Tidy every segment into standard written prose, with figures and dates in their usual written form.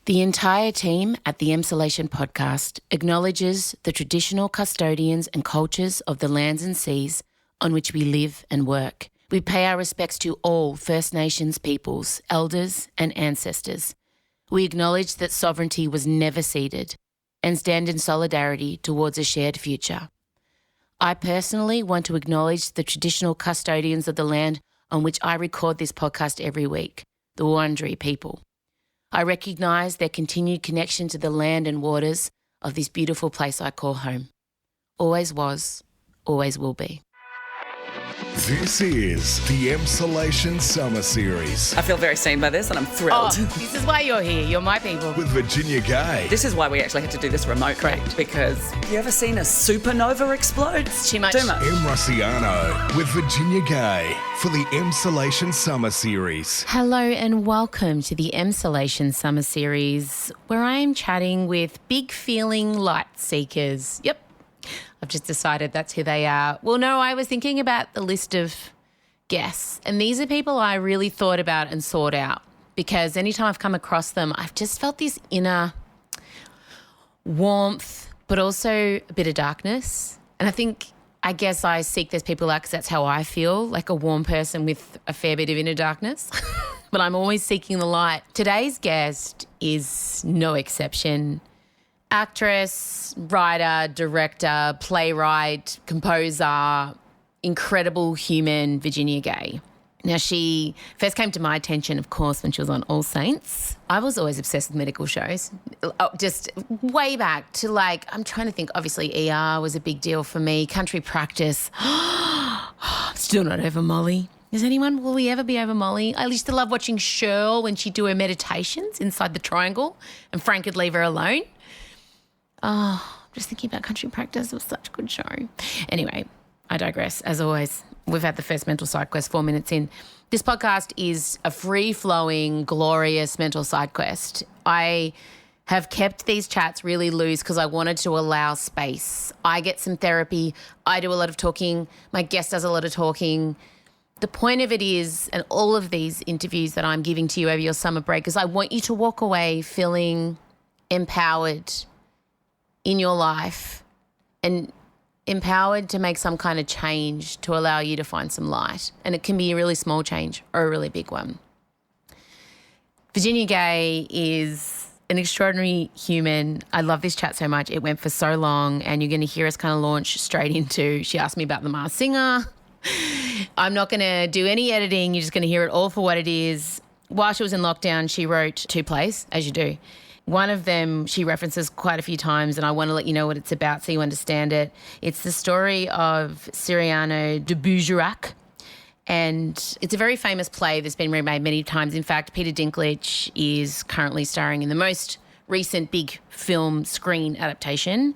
The entire team at the Emsolation podcast acknowledges the traditional custodians and cultures of the lands and seas on which we live and work. We pay our respects to all First Nations peoples, elders and ancestors. We acknowledge that sovereignty was never ceded and stand in solidarity towards a shared future. I personally want to acknowledge the traditional custodians of the land on which I record this podcast every week, the Wurundjeri people. I recognise their continued connection to the land and waters of this beautiful place I call home. Always was, always will be. This is the Emsolation Summer Series. I feel very seen by this and I'm thrilled. This is why you're here. You're my people. With Virginia Gay. This is why we actually had to do this remote. Correct. Because you ever seen a supernova explode? Too much. Too much. Em Rossiano with Virginia Gay for the Emsolation Summer Series. Hello and welcome to the Emsolation Summer Series, where I am chatting with big feeling light seekers. Yep. I've just decided that's who they are. Well, no, I was thinking about the list of guests, and these are people I really thought about and sought out because anytime I've come across them, I've just felt this inner warmth, but also a bit of darkness. And I guess I seek those people out because that's how I feel, like a warm person with a fair bit of inner darkness. But I'm always seeking the light. Today's guest is no exception. Actress, writer, director, playwright, composer, incredible human, Virginia Gay. Now, she first came to my attention, of course, when she was on All Saints. I was always obsessed with medical shows, just way back to I'm trying to think, obviously ER was a big deal for me, country practice. Still not over Molly. Will we ever be over Molly? I used to love watching Cheryl when she'd do her meditations inside the triangle and Frank would leave her alone. Oh, just thinking about country practice. It was such a good show. Anyway, I digress. As always, we've had the first mental side quest 4 minutes in. This podcast is a free-flowing, glorious mental side quest. I have kept these chats really loose because I wanted to allow space. I get some therapy. I do a lot of talking. My guest does a lot of talking. The point of it is, and all of these interviews that I'm giving to you over your summer break, is I want you to walk away feeling empowered in your life and empowered to make some kind of change to allow you to find some light. And it can be a really small change or a really big one. Virginia Gay is an extraordinary human. I love this chat so much. It went for so long and you're going to hear us kind of launch straight into, she asked me about The Masked Singer. I'm not going to do any editing. You're just going to hear it all for what it is. While she was in lockdown, she wrote 2 plays, as you do. One of them she references quite a few times and I want to let you know what it's about so you understand it. It's the story of Cyrano de Bergerac, and it's a very famous play that's been remade many times. In fact, Peter Dinklage is currently starring in the most recent big film screen adaptation.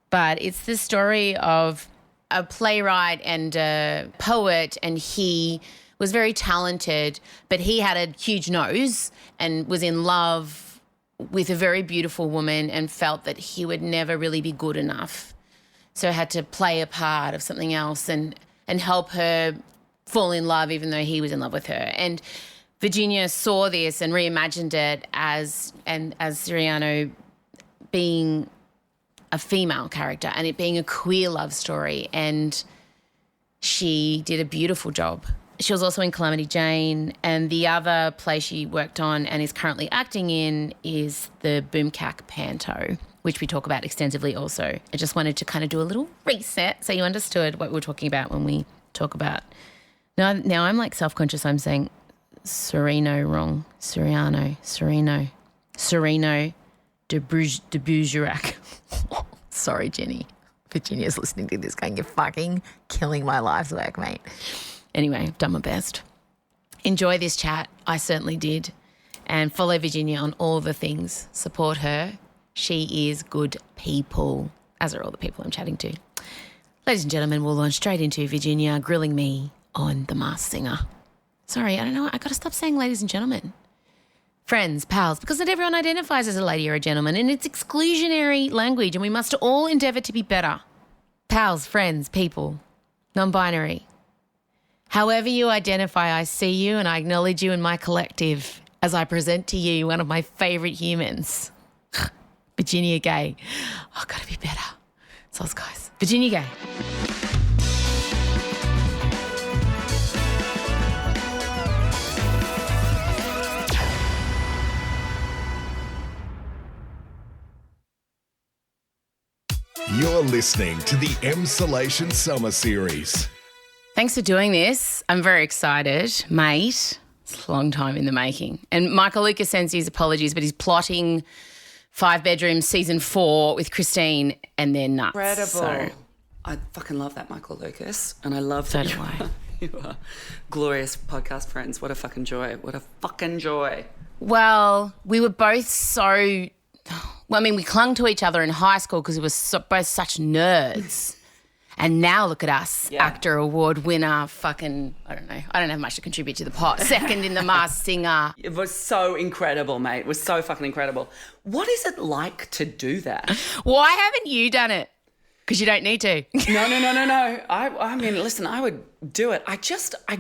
But it's the story of a playwright and a poet, and he was very talented, but he had a huge nose and was in love with a very beautiful woman and felt that he would never really be good enough. So had to play a part of something else and help her fall in love even though he was in love with her. And Virginia saw this and reimagined it as Cyrano being a female character and it being a queer love story. And she did a beautiful job. She was also in Calamity Jane, and the other play she worked on and is currently acting in is the Boomcack Panto, which we talk about extensively also. I just wanted to kind of do a little reset so you understood what we were talking about when we talk about. Now I'm self-conscious. I'm saying Sereno wrong. Sereno de Bergerac. Sorry, Jenny. Virginia's listening to this going, you're fucking killing my life's work, mate. Anyway, I've done my best. Enjoy this chat. I certainly did. And follow Virginia on all the things. Support her. She is good people, as are all the people I'm chatting to. Ladies and gentlemen, we'll launch straight into Virginia grilling me on The Masked Singer. Sorry, I don't know. I got to stop saying ladies and gentlemen. Friends, pals, because not everyone identifies as a lady or a gentleman, and it's exclusionary language, and we must all endeavour to be better. Pals, friends, people, non-binary. However you identify, I see you and I acknowledge you in my collective, as I present to you one of my favourite humans, Virginia Gay. Oh, gotta be better. So, guys, Virginia Gay. You're listening to the Emsolation Summer Series. Thanks for doing this. I'm very excited, mate. It's a long time in the making. And Michael Lucas sends his apologies, but he's plotting 5 Bedrooms season 4 with Christine and they're nuts. Incredible. So, I fucking love that Michael Lucas, and I love So that do I. you are glorious podcast friends. What a fucking joy. What a fucking joy. well, we were both so... Well, I mean, we clung to each other in high school because we were both such nerds. And now look at us, actor award winner, fucking, I don't know. I don't have much to contribute to the pot. Second in the Masked Singer. It was so incredible, mate. It was so fucking incredible. What is it like to do that? Why haven't you done it? Because you don't need to. No. I mean, listen, I would do it. I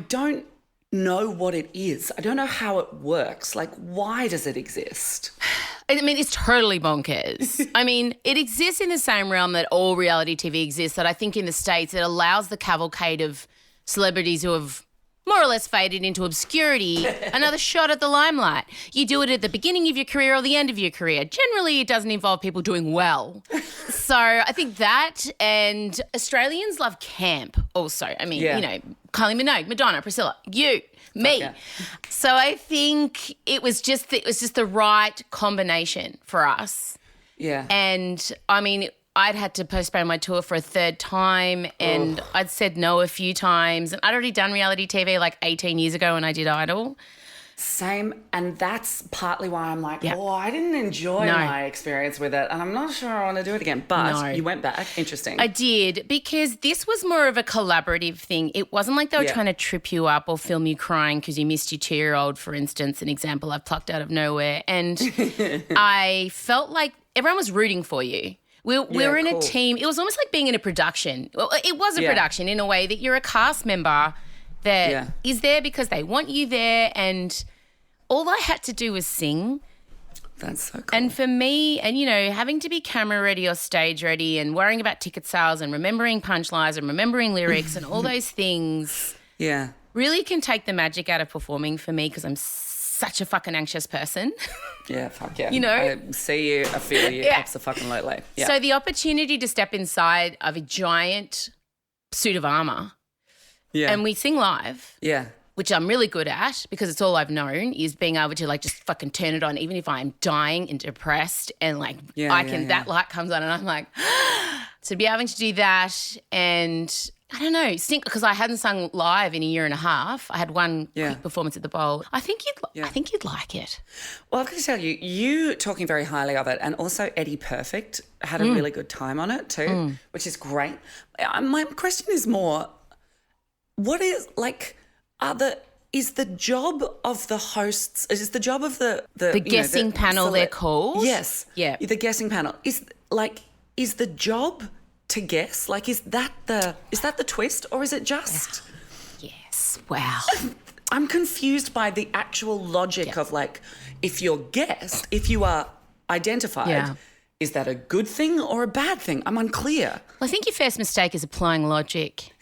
don't know what it is. I don't know how it works. Like, why does it exist? I mean, it's totally bonkers. I mean, it exists in the same realm that all reality TV exists, that I think in the States it allows the cavalcade of celebrities who have more or less faded into obscurity another shot at the limelight. You do it at the beginning of your career or the end of your career. Generally, it doesn't involve people doing well. So I think that, and Australians love camp also. I mean, you know, Kylie Minogue, Madonna, Priscilla, you, me. Yeah. So I think it was just the right combination for us. Yeah. And I mean, I'd had to postpone my tour for a 3rd time and I'd said no a few times. And I'd already done reality TV like 18 years ago when I did Idol. Same, and that's partly why I'm like, I didn't enjoy my experience with it, and I'm not sure I want to do it again. But you went back. Interesting. I did, because this was more of a collaborative thing. It wasn't like they were trying to trip you up or film you crying because you missed your 2-year-old, for instance, an example I've plucked out of nowhere. And I felt like everyone was rooting for you. We were in a team. It was almost like being in a production. Well, it was a production in a way that you're a cast member that is there because they want you there, and all I had to do was sing. That's so cool. And for me, and you know, having to be camera ready or stage ready and worrying about ticket sales and remembering punchlines and remembering lyrics and all those things really can take the magic out of performing for me because I'm such a fucking anxious person. Yeah, fuck yeah. You know? I see you, I feel you, absolutely. Yeah. So the opportunity to step inside of a giant suit of armour and we sing live. Yeah. Which I'm really good at because it's all I've known is being able to like just fucking turn it on even if I'm dying and depressed and like that light comes on and I'm like, to be able to do that and I don't know, sing because I hadn't sung live in a year and a half. I had one quick performance at the Bowl. I think you'd like it. Well, I've got to tell you, you talking very highly of it, and also Eddie Perfect had a really good time on it too, which is great. My question is more, what is like, is the job of the hosts, is the job of the guessing panel they're called? Yes. Yeah. The guessing panel. Is the job to guess? Like, is that the twist, or is it just? Yes. Wow. I'm confused by the actual logic of like, if you're guessed, if you are identified, is that a good thing or a bad thing? I'm unclear. Well, I think your first mistake is applying logic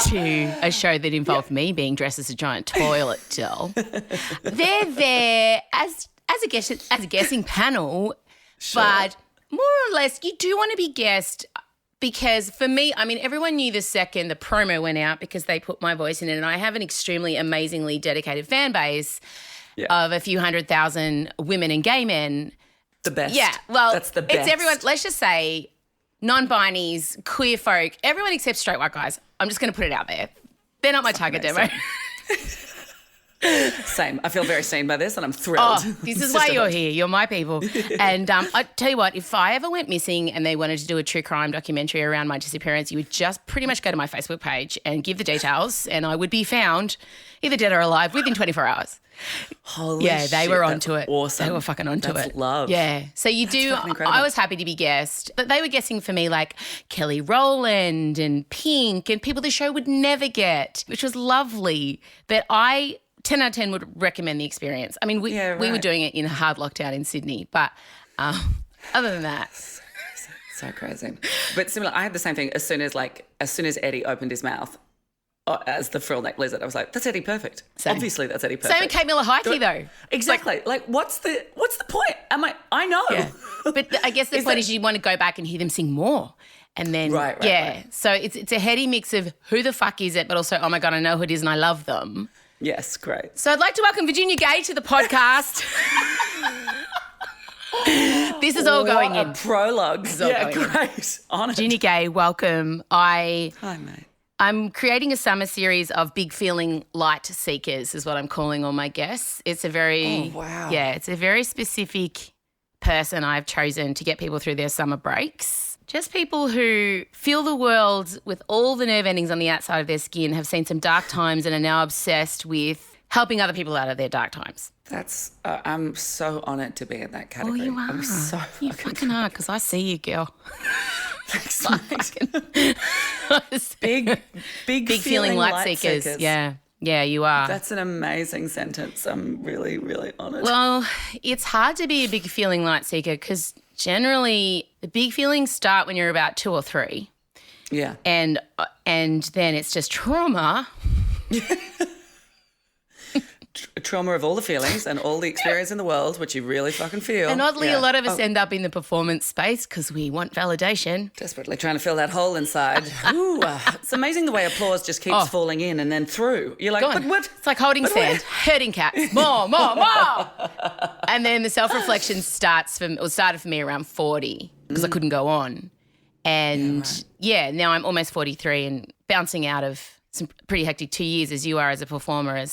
to a show that involved me being dressed as a giant toilet doll. They're there as a guessing panel, but more or less you do want to be guessed because for me, I mean, everyone knew the second the promo went out because they put my voice in it, and I have an extremely amazingly dedicated fan base of a few 100,000 women and gay men. The best. Yeah, well, that's the best. It's everyone, let's just say non-binaries, queer folk, everyone except straight white guys. I'm just going to put it out there. They're not my target demo. Same. I feel very seen by this and I'm thrilled. Oh, this is why you're here. You're my people. And I tell you what, if I ever went missing and they wanted to do a true crime documentary around my disappearance, you would just pretty much go to my Facebook page and give the details and I would be found either dead or alive within 24 hours. Holy shit, they were onto it. Awesome. They were fucking onto that's it. Love. Yeah. So you do. I was happy to be guessed, but they were guessing for me like Kelly Rowland and Pink and people the show would never get, which was lovely. But I 10 out of 10 would recommend the experience. I mean, we were doing it in a hard lockdown in Sydney, but other than that. So crazy. But similar, I had the same thing as soon as Eddie opened his mouth as the frill neck lizard, I was like, that's Eddie Perfect. Same. Obviously that's Eddie Perfect. Same with Kate Miller-Heidke though. Exactly. Like what's the point? I know. Yeah. But I guess the point is you want to go back and hear them sing more. And then, right. So it's a heady mix of who the fuck is it, but also, oh my God, I know who it is and I love them. Yes, great. So I'd like to welcome Virginia Gay to the podcast. This is all going in. A prologue. Yeah, great. Honest. Virginia Gay, welcome. Hi, mate. I'm creating a summer series of big feeling light seekers is what I'm calling all my guests. It's a very, it's a very specific person I've chosen to get people through their summer breaks. Just people who feel the world with all the nerve endings on the outside of their skin, have seen some dark times and are now obsessed with helping other people out of their dark times. That's, I'm so honoured to be in that category. Oh, you are. I'm so you fucking are, because I see you, girl. Thanks, mate. Big feeling light seekers. Yeah, you are. That's an amazing sentence. I'm really, really honoured. Well, it's hard to be a big feeling light seeker because generally the big feelings start when you're about 2 or 3. Yeah. And then it's just trauma. Trauma of all the feelings and all the experience in the world, which you really fucking feel. And oddly, a lot of us end up in the performance space because we want validation. Desperately trying to fill that hole inside. Ooh, it's amazing the way applause just keeps falling in and then through. You're like, but what? It's like holding sand, herding cats, more. And then the self-reflection started for me around 40 because I couldn't go on. And now I'm almost 43 and bouncing out of some pretty hectic 2 years as you are as a performer,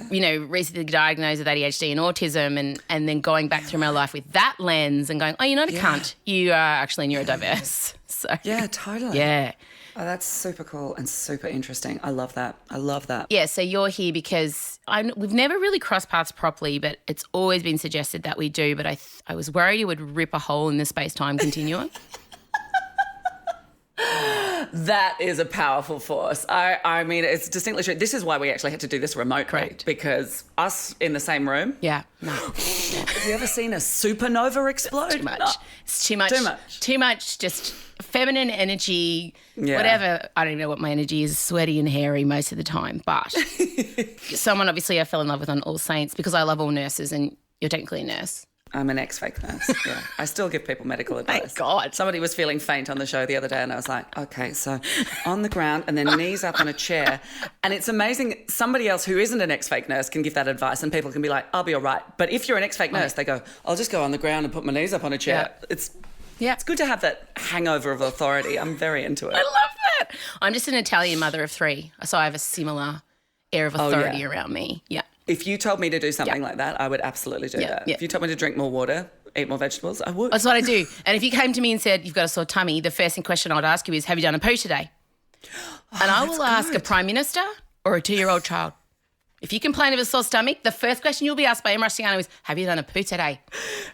recently diagnosed with ADHD and autism and then going back through my life with that lens and going, oh, you're not a cunt. You are actually neurodiverse. So yeah, totally. Yeah. Oh, that's super cool and super interesting. I love that. Yeah, so you're here because we've never really crossed paths properly, but it's always been suggested that we do, but I was worried you would rip a hole in the space-time continuum. That is a powerful force. I mean, it's distinctly true. This is why we actually had to do this remotely. Correct. Because us in the same room. Yeah. No. Have you ever seen a supernova explode? Too much. No. It's too much. Too much just feminine energy, whatever. I don't even know what my energy is, sweaty and hairy most of the time. But someone obviously I fell in love with on All Saints because I love all nurses and you're technically a nurse. I'm an ex-fake nurse, yeah. I still give people medical advice. Thank God. Somebody was feeling faint on the show the other day and I was like, okay, so on the ground and then knees up on a chair. And it's amazing, somebody else who isn't an ex-fake nurse can give that advice and people can be like, I'll be all right. But if you're an ex-fake nurse, they go, I'll just go on the ground and put my knees up on a chair. Yeah. It's good to have that hangover of authority. I'm very into it. I love that. I'm just an Italian mother of 3, so I have a similar air of authority around me. Yeah. If you told me to do something like that, I would absolutely do that. Yeah. If you told me to drink more water, eat more vegetables, I would. That's what I do. And if you came to me and said, you've got a sore tummy, the first question I would ask you is, have you done a poo today? And I will ask a Prime Minister or a 2-year-old child. If you complain of a sore stomach, the first question you'll be asked by Emma Rustiano is, have you done a poo today?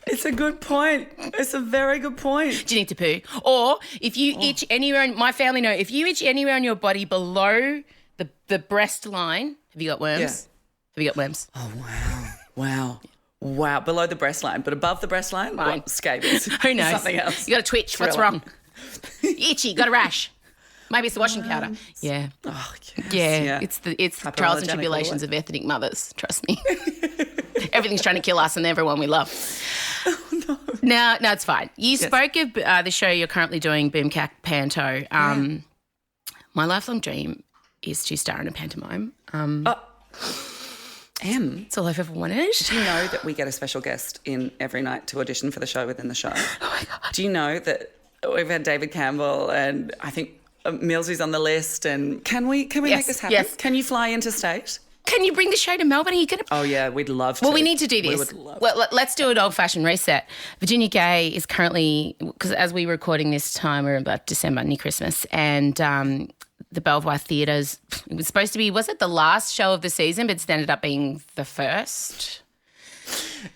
It's a good point. It's a very good point. Do you need to poo? Or if you itch anywhere, my family know, if you itch anywhere on your body below the breast line, have you got worms? Yeah. Have you got worms? Oh, wow. Below the breast line, but above the breast line, what? Scabies. Who knows? Something else. You got a twitch. What's wrong? Itchy. Got a rash. Maybe it's the washing powder. Yeah. Oh, yes. Yeah. It's the trials and tribulations of ethnic mothers. Trust me. Everything's trying to kill us and everyone we love. Oh, no. No, it's fine. You spoke of the show you're currently doing, Boomcat Panto. My lifelong dream is to star in a pantomime. It's all I've ever wanted. Do you know that we get a special guest in every night to audition for the show within the show? Oh, my God. Do you know that we've had David Campbell and I think Millsy's on the list and can we make this happen? Yes. Can you fly interstate? Can you bring the show to Melbourne? Are you going to? Oh, yeah, we'd love to. Well, we need to do this. We would love well, let's do an old-fashioned reset. Virginia Gay is currently, because as we're recording this time, we're about December, near Christmas, and the Belvoir Theatres, it was supposed to be, was it the last show of the season, but it's ended up being the first?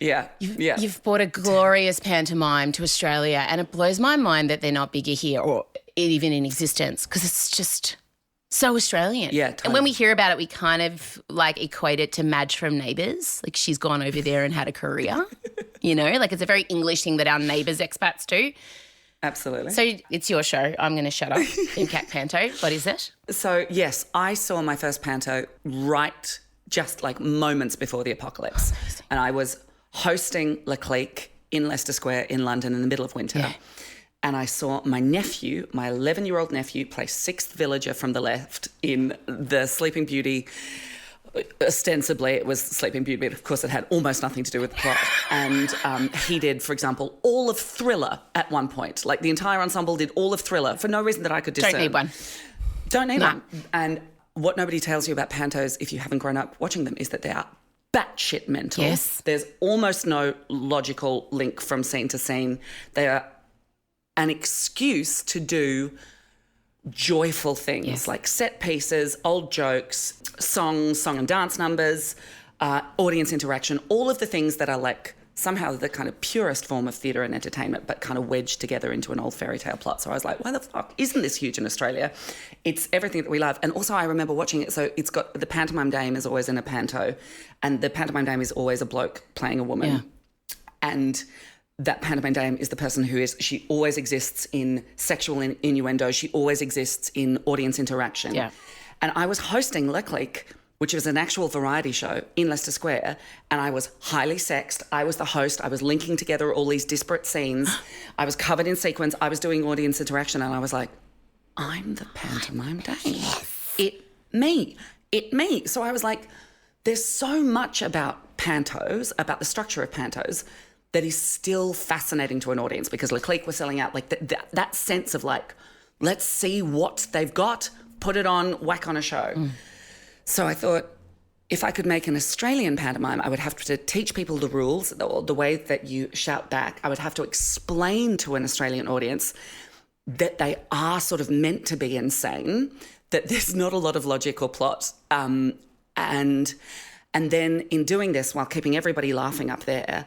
Yeah. You've brought a glorious pantomime to Australia and it blows my mind that they're not bigger here or even in existence because it's just So Australian. Yeah, And totally. when we hear about it, we kind of like equate it to Madge from Neighbours. Like she's gone over there and had a career, like it's a very English thing that our neighbours expats do. Absolutely. So it's your show. I'm going to shut up. Impact Panto. What is it? So, yes, I saw my first panto right just like moments before the apocalypse. And I was hosting Le Clique in Leicester Square in London in the middle of winter. Yeah. And I saw my nephew, my 11-year-old nephew, play Sixth Villager from the left in the Sleeping Beauty. Ostensibly, it was Sleeping Beauty, but of course it had almost nothing to do with the plot. And he did, for example, all of Thriller at one point. Like the entire ensemble did all of Thriller for no reason that I could discern. Don't need one. Don't need one. And what nobody tells you about pantos, if you haven't grown up watching them, is that they are batshit mental. Yes. There's almost no logical link from scene to scene. They are an excuse to do joyful things like set pieces, old jokes, songs, song and dance numbers, audience interaction, all of the things that are like somehow the kind of purest form of theatre and entertainment, but kind of wedged together into an old fairy tale plot. So I was like, why the fuck isn't this huge in Australia? It's everything that we love. And also I remember watching it. So it's got the pantomime dame is always in a panto, and the pantomime dame is always a bloke playing a woman. Yeah. And that pantomime dame is the person she always exists in sexual innuendo. She always exists in audience interaction. Yeah. And I was hosting Le Clique, which was an actual variety show in Leicester Square, and I was highly sexed. I was the host. I was linking together all these disparate scenes. I was covered in sequins. I was doing audience interaction, and I was like, I'm the pantomime dame. Yes. It me. So I was like, there's so much about pantos, about the structure of pantos, that is still fascinating to an audience, because Le Clique was selling out like that sense of like, let's see what they've got, put it on, whack on a show. So I thought, if I could make an Australian pantomime, I would have to teach people the rules, the way that you shout back. I would have to explain to an Australian audience that they are sort of meant to be insane, that there's not a lot of logic or plot. And then in doing this, while keeping everybody laughing up there,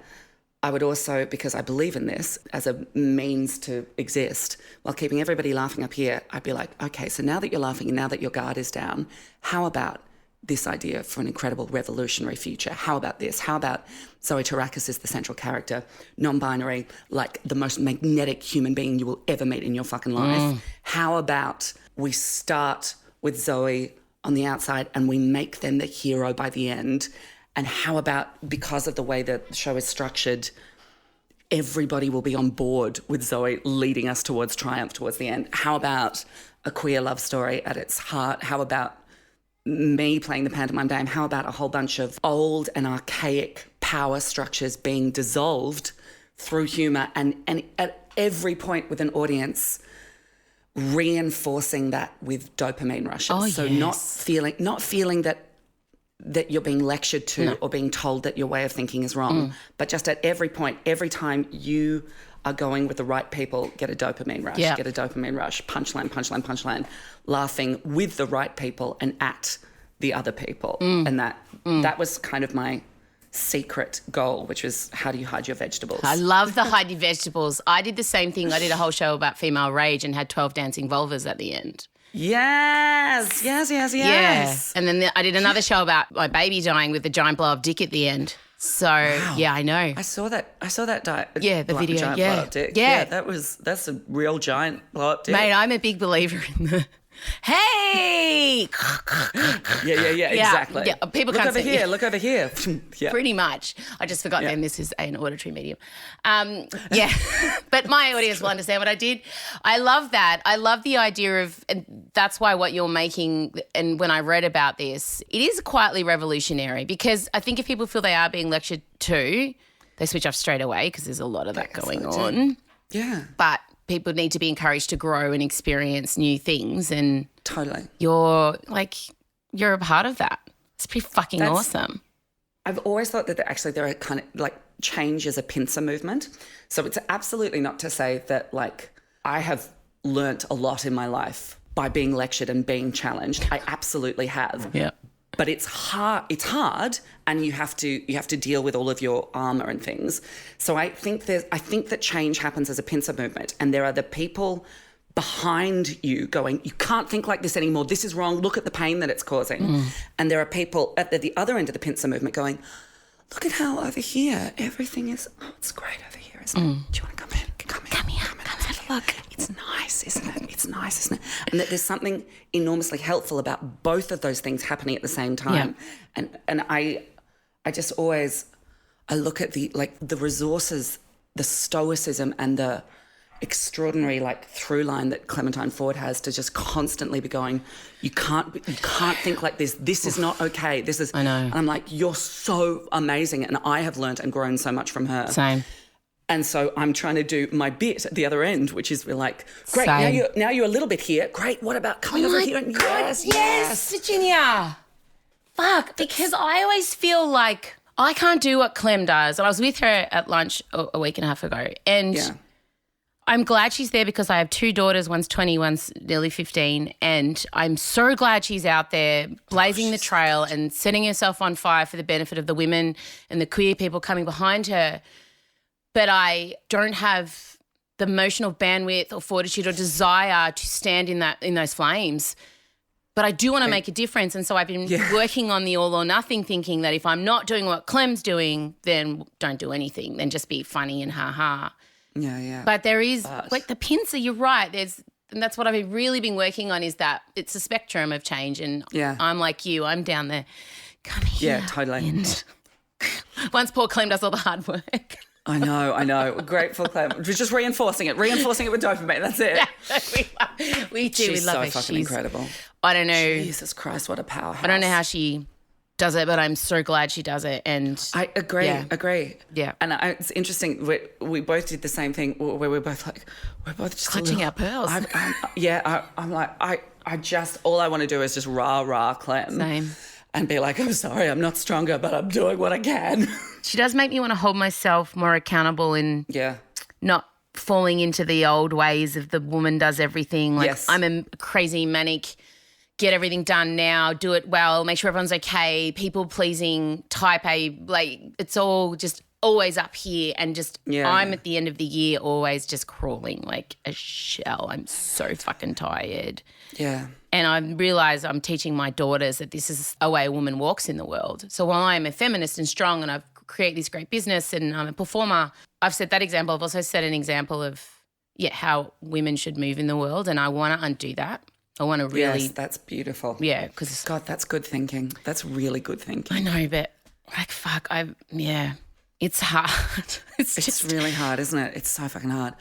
I would also, because I believe in this as a means to exist, while keeping everybody laughing up here, I'd be like, okay, so now that you're laughing and now that your guard is down, how about this idea for an incredible revolutionary future? How about this? How about Zoe Tarakis is the central character, non-binary, like the most magnetic human being you will ever meet in your fucking life? How about we start with Zoe on the outside and we make them the hero by the end? And how about, because of the way the show is structured, everybody will be on board with Zoe leading us towards triumph towards the end? How about a queer love story at its heart? How about me playing the pantomime dame? How about a whole bunch of old and archaic power structures being dissolved through humour, and at every point with an audience reinforcing that with dopamine rushes? Oh, so yes. not feeling that you're being lectured to or being told that your way of thinking is wrong, but just at every point, every time you are going with the right people, get a dopamine rush, punchline, laughing with the right people and at the other people. And that was kind of my secret goal, which was, how do you hide your vegetables? I love the hide your vegetables. I did the same thing. I did a whole show about female rage and had 12 dancing vulvas at the end. Yes. Yeah. And then I did another show about my baby dying with a giant blow up dick at the end. So, yeah, I know. I saw that Yeah, the video. Giant Yeah. blow-up dick. Yeah. That's a real giant blow up dick. Mate, I'm a big believer in the hey. Yeah, exactly. Yeah, people look can't over see. here. Look over here. Yeah. Pretty much. I just forgot then this is an auditory medium. Yeah, but my audience will understand what I did. I love that. I love the idea of, and that's why what you're making, and when I read about this, it is quietly revolutionary, because I think if people feel they are being lectured to, they switch off straight away, because there's a lot of that going on. Yeah. But people need to be encouraged to grow and experience new things, and Totally. you're a part of that. It's pretty fucking awesome. I've always thought that there are kind of like change as a pincer movement. So it's absolutely not to say that like I have learnt a lot in my life by being lectured and being challenged. I absolutely have. Yeah. But it's hard, and you have to deal with all of your armor and things. So I think that change happens as a pincer movement, and there are the people behind you going, you can't think like this anymore. This is wrong. Look at the pain that it's causing. And there are people at the other end of the pincer movement going, look at how over here everything is, it's great over here, isn't it? Do you want to come in? Come here. Look. It's nice, isn't it? It's nice, isn't it? And that there's something enormously helpful about both of those things happening at the same time. Yeah. And I just always, I look at the resources, the stoicism and the extraordinary through line that Clementine Ford has to just constantly be going, you can't think like this. This is not okay. This is, I know. And I'm like, you're so amazing. And I have learned and grown so much from her. Same. And so I'm trying to do my bit at the other end, which is we're like, great, Same. now you're a little bit here. Great, what about coming over here? And Yes, Virginia. Fuck, because I always feel like I can't do what Clem does. And I was with her at lunch a week and a half ago. And I'm glad she's there because I have two daughters, one's 20, one's nearly 15. And I'm so glad she's out there blazing the trail and setting herself on fire for the benefit of the women and the queer people coming behind her. But I don't have the emotional bandwidth or fortitude or desire to stand in those flames. But I do want to make a difference. And so I've been working on the all or nothing, thinking that if I'm not doing what Clem's doing, then don't do anything. Then just be funny and ha-ha. Yeah. But there is, the pincer, you're right. And that's what I've really been working on is that it's a spectrum of change. And I'm like you, I'm down there. Come here. Yeah, totally. And once poor Clem does all the hard work. I know. We're grateful, Clem. We're just reinforcing it with dopamine. That's it. Yeah, we do. She's we love so her. fucking incredible. I don't know. Jesus Christ, what a powerhouse. I don't know how she does it, but I'm so glad she does it. And I agree. Yeah. And it's interesting. We both did the same thing where we're both just clutching our pearls. I'm like, I just, all I want to do is just rah Clem. Same. And be like, I'm sorry, I'm not stronger, but I'm doing what I can. She does make me want to hold myself more accountable and not falling into the old ways of the woman does everything. I'm a crazy manic, get everything done now, do it well, make sure everyone's okay, people-pleasing type A. It's all just always up here and just I'm at the end of the year always just crawling like a shell. I'm so fucking tired. Yeah. And I realise I'm teaching my daughters that this is a way a woman walks in the world. So while I'm a feminist and strong and I've created this great business and I'm a performer, I've set that example. I've also set an example of, how women should move in the world, and I want to undo that. I want to really... Yes, that's beautiful. Yeah, because... God, that's good thinking. That's really good thinking. I know, but fuck, it's hard. It's really hard, isn't it? It's so fucking hard.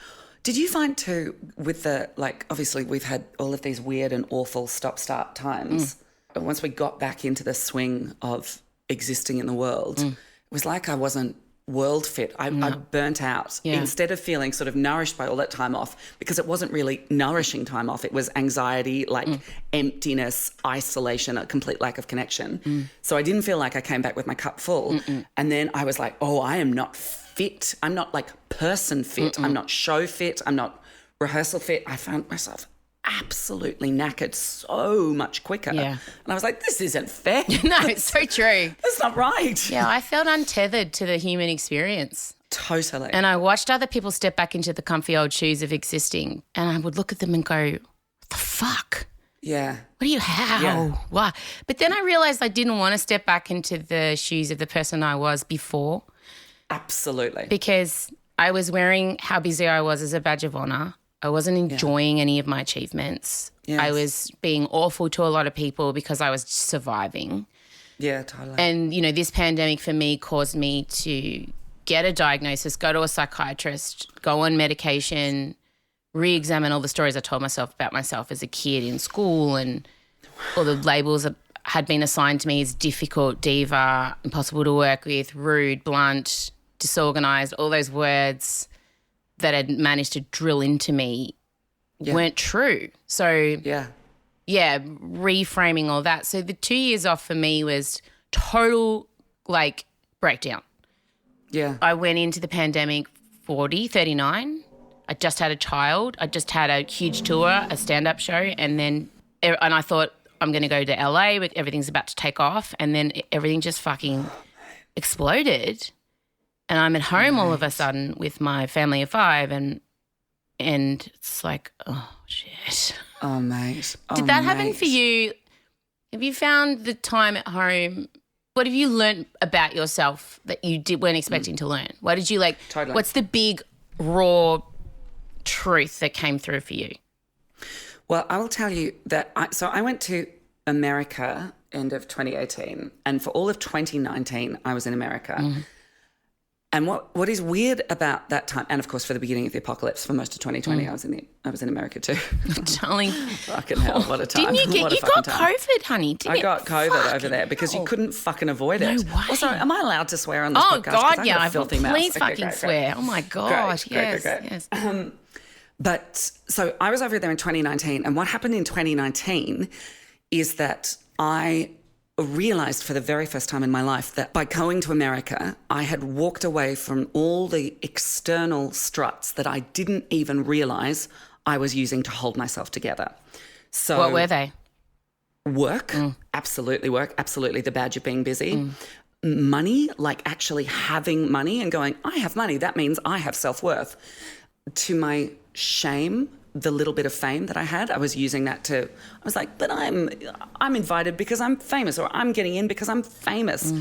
Did you find too with the, obviously we've had all of these weird and awful stop-start times. But once we got back into the swing of existing in the world, it was like I wasn't world fit. I burnt out. Yeah. Instead of feeling sort of nourished by all that time off, because it wasn't really nourishing time off. It was anxiety, emptiness, isolation, a complete lack of connection. So I didn't feel like I came back with my cup full. And then I was like, oh, I am not fit. I'm not person fit. I'm not show fit. I'm not rehearsal fit. I found myself absolutely knackered so much quicker. Yeah. And I was like, this isn't fair. No, it's so true. That's not right. Yeah, I felt untethered to the human experience. Totally. And I watched other people step back into the comfy old shoes of existing, and I would look at them and go, what the fuck? Yeah. How? Yeah. Why? But then I realised I didn't want to step back into the shoes of the person I was before. Absolutely. Because I was wearing how busy I was as a badge of honour. I wasn't enjoying any of my achievements. Yes. I was being awful to a lot of people because I was surviving. Yeah, totally. And, this pandemic for me caused me to get a diagnosis, go to a psychiatrist, go on medication, re-examine all the stories I told myself about myself as a kid in school and all the labels that had been assigned to me as difficult, diva, impossible to work with, rude, blunt, disorganised, all those words that had managed to drill into me weren't true. So, reframing all that. So the 2 years off for me was total, breakdown. Yeah. I went into the pandemic 40, 39. I just had a child. I just had a huge tour, a stand-up show, and I thought I'm going to go to LA, but everything's about to take off, and then everything just fucking exploded. And I'm at home all of a sudden with my family of 5 and and it's like, oh, shit. Oh, mate. Did that happen for you? Have you found the time at home? What have you learned about yourself that you weren't expecting to learn? What did you like? Totally. What's the big raw truth that came through for you? Well, I will tell you that I went to America end of 2018, and for all of 2019 I was in America. Mm-hmm. And what is weird about that time, and of course for the beginning of the apocalypse, for most of 2020 I was in America too. Darling. Fucking hell, what a time. Didn't you got COVID, honey? I got COVID over there because you couldn't fucking avoid it. No way. Also, am I allowed to swear on this Oh podcast? 'Cause God, I've yeah. got a filthy mouth. Please Okay, fucking great. swear. Oh my gosh, Great. yes. But so I was over there in 2019, and what happened in 2019 is that I realized for the very first time in my life that by going to America, I had walked away from all the external struts that I didn't even realize I was using to hold myself together. So What were they? Work, absolutely work, absolutely the badge of being busy. Money, like actually having money and going, I have money, that means I have self-worth. To my shame, the little bit of fame that I had, I was using that to, I was like, but I'm invited because I'm famous, or I'm getting in because I'm famous.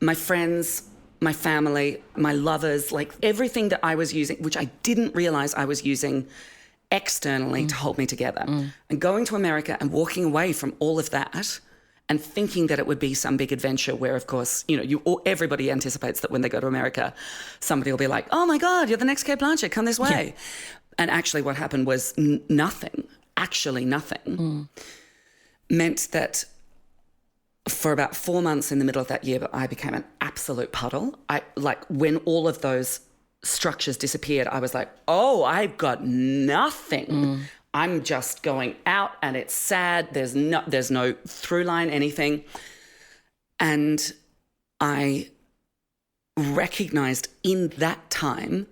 My friends, my family, my lovers, like everything that I was using, which I didn't realize I was using externally to hold me together. And going to America and walking away from all of that and thinking that it would be some big adventure where, of course, everybody anticipates that when they go to America, somebody will be like, oh my God, you're the next Kate Blanchett, come this way. Yeah. And actually what happened was nothing, meant that for about 4 months in the middle of that year, I became an absolute puddle. When all of those structures disappeared, I was like, oh, I've got nothing. I'm just going out and it's sad. There's no through line, anything. And I recognized in that time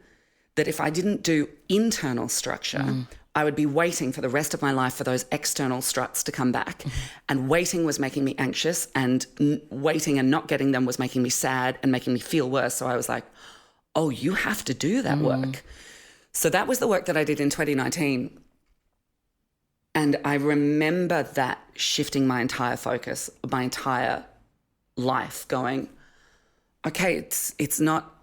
that if I didn't do internal structure, I would be waiting for the rest of my life for those external struts to come back. And waiting was making me anxious, and waiting and not getting them was making me sad and making me feel worse. So I was like, oh, you have to do that work. So that was the work that I did in 2019. And I remember that shifting my entire focus, my entire life, going, okay, it's not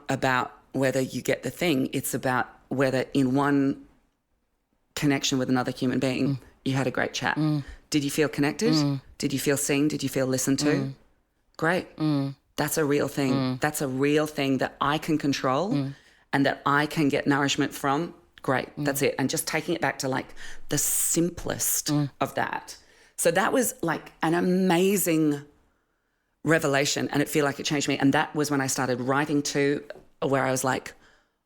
about whether you get the thing, it's about whether in one connection with another human being, you had a great chat. Did you feel connected? Did you feel seen? Did you feel listened to? Great. That's a real thing. That's a real thing that I can control and that I can get nourishment from. Great. That's it. And just taking it back to like the simplest of that. So that was like an amazing revelation, and it feel like it changed me. And that was when I started writing too, where I was like,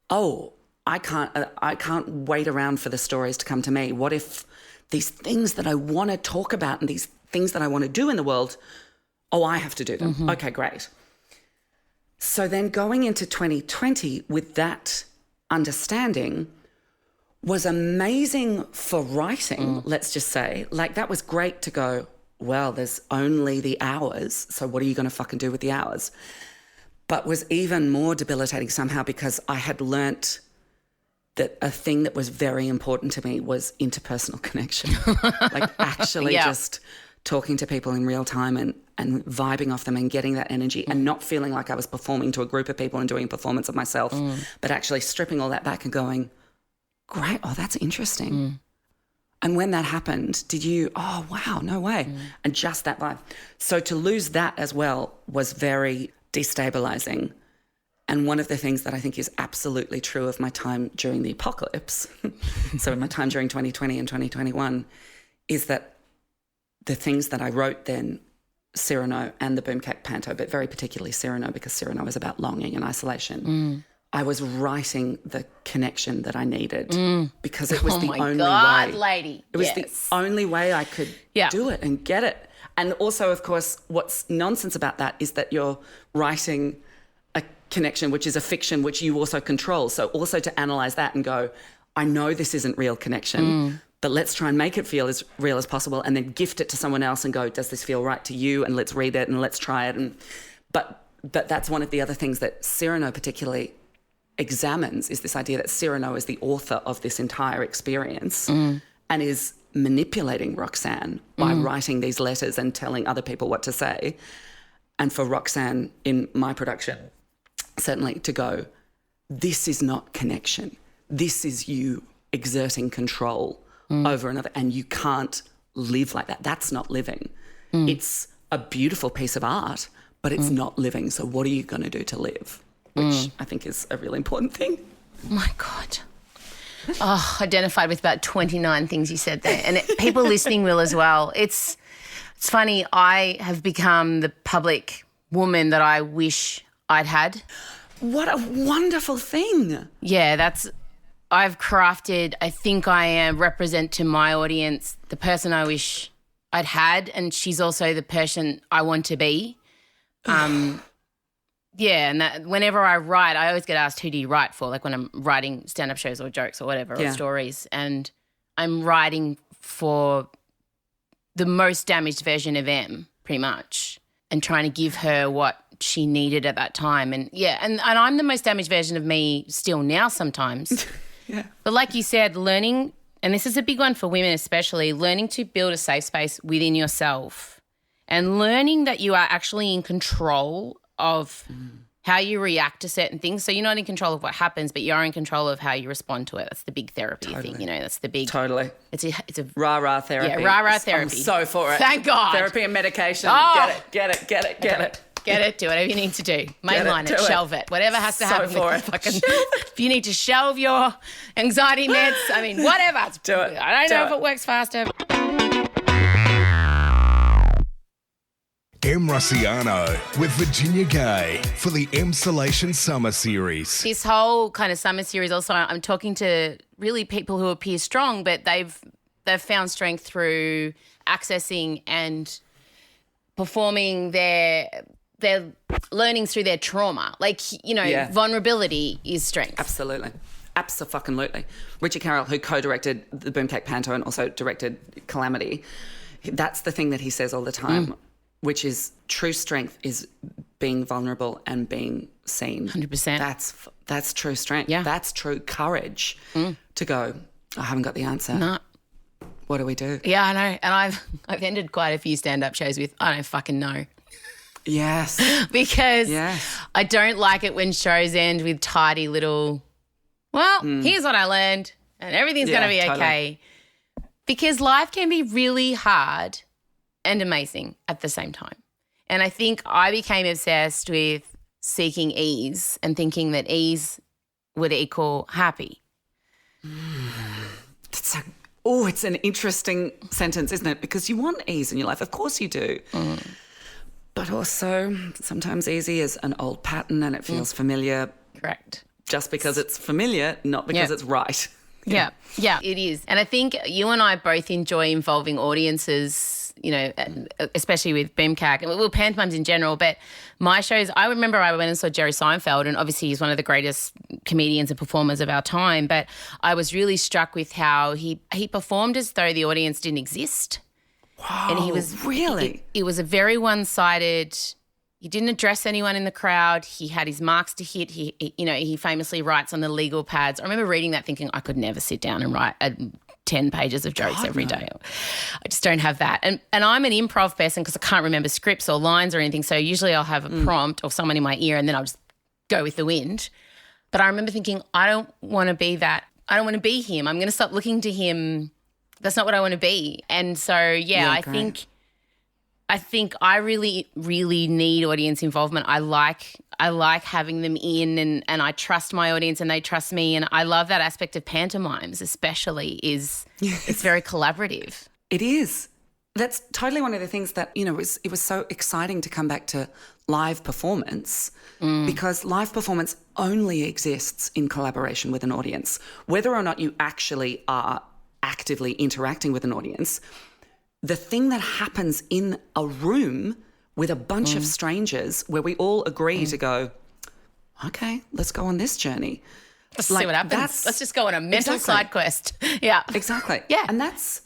oh, I can't wait around for the stories to come to me. What if these things that I want to talk about and these things that I want to do in the world, oh, I have to do them. Okay, great. So then going into 2020 with that understanding was amazing for writing, let's just say. Like that was great to go, well, there's only the hours, so what are you going to fucking do with the hours? But was even more debilitating somehow because I had learnt that a thing that was very important to me was interpersonal connection. Like actually just talking to people in real time and vibing off them and getting that energy and not feeling like I was performing to a group of people and doing a performance of myself, but actually stripping all that back and going, great, oh, that's interesting. And when that happened, oh, wow, no way. And just that vibe. So to lose that as well was very destabilizing. And one of the things that I think is absolutely true of my time during the apocalypse, so my time during 2020 and 2021, is that the things that I wrote then, Cyrano and the Boomcat Panto, but very particularly Cyrano, because Cyrano is about longing and isolation. I was writing the connection that I needed because it was the only way. Lady. It was the only way I could do it and get it. And also, of course, what's nonsense about that is that you're writing a connection, which is a fiction, which you also control. So also to analyse that and go, I know this isn't real connection, but let's try and make it feel as real as possible and then gift it to someone else and go, does this feel right to you? And let's read it and let's try it. But that's one of the other things that Cyrano particularly examines is this idea that Cyrano is the author of this entire experience and is manipulating Roxanne by writing these letters and telling other people what to say. And for Roxanne, in my production, certainly to go, this is not connection. This is you exerting control over another, and you can't live like that. That's not living. It's a beautiful piece of art, but it's not living. So what are you going to do to live? Which I think is a really important thing. Oh, my God. Oh, identified with about 29 things you said there. And people listening will as well. It's funny, I have become the public woman that I wish I'd had. What a wonderful thing. Yeah, I've crafted, I think I represent to my audience the person I wish I'd had, and she's also the person I want to be. Yeah, and that whenever I write, I always get asked, who do you write for? Like when I'm writing stand-up shows or jokes or whatever, or stories, and I'm writing for the most damaged version of Em, pretty much, and trying to give her what she needed at that time. And, yeah, and I'm the most damaged version of me still now sometimes. Yeah. But like you said, learning, and this is a big one for women especially, learning to build a safe space within yourself and learning that you are actually in control of how you react to certain things. So you're not in control of what happens, but you're in control of how you respond to it. That's the big therapy thing, you know, that's the big. Totally. It's a Rah-rah therapy. Yeah, rah-rah therapy. I'm so for it. Thank God. Therapy and medication. Oh. Get it. Get it, do whatever you need to do. Mainline it, shelve it. Whatever has to happen for with it. fucking if you need to shelve your anxiety meds, I mean, whatever. Do it. I don't know if it works faster. M. Rossiano with Virginia Gay for the Emsolation Summer Series. This whole kind of summer series also, I'm talking to really people who appear strong, but they've found strength through accessing and performing their learning through their trauma. Like, you know, vulnerability is strength. Absolutely. Abso-fucking-lutely. Richard Carroll, who co-directed the Boomcake Panto and also directed Calamity, that's the thing that he says all the time, which is true strength is being vulnerable and being seen. 100%. That's true strength. Yeah. That's true courage to go, I haven't got the answer. No. What do we do? Yeah, I know. And I've ended quite a few stand-up shows with, I don't fucking know. Yes. Because I don't like it when shows end with tidy little, well, here's what I learned and everything's going to be okay. Because life can be really hard and amazing at the same time. And I think I became obsessed with seeking ease and thinking that ease would equal happy. It's an interesting sentence, isn't it? Because you want ease in your life. Of course you do. But also sometimes easy is an old pattern and it feels familiar. Correct. Just because it's familiar, not because it's right. Yeah, it is. And I think you and I both enjoy involving audiences, you know, especially with Boomcake, well, pantomimes in general. But my shows, I remember I went and saw Jerry Seinfeld, and obviously he's one of the greatest comedians and performers of our time. But I was really struck with how he performed as though the audience didn't exist. Wow, and he was really? It was a very one-sided. He didn't address anyone in the crowd. He had his marks to hit. He famously writes on the legal pads. I remember reading that thinking I could never sit down and write 10 pages of jokes every day. I just don't have that. And I'm an improv person because I can't remember scripts or lines or anything. So usually I'll have a prompt or someone in my ear and then I'll just go with the wind. But I remember thinking I don't want to be that. I don't want to be him. I'm going to stop looking to him. That's not what I want to be. And so, I think I really, really need audience involvement. I like having them in and I trust my audience and they trust me. And I love that aspect of pantomimes especially it's very collaborative. It is. That's totally one of the things that, it was so exciting to come back to live performance because live performance only exists in collaboration with an audience. Whether or not you actually are actively interacting with an audience, the thing that happens in a room with a bunch of strangers where we all agree to go, okay, let's go on this journey. Let's see what happens. Let's just go on a mental side quest. Yeah. Exactly. Yeah. And that's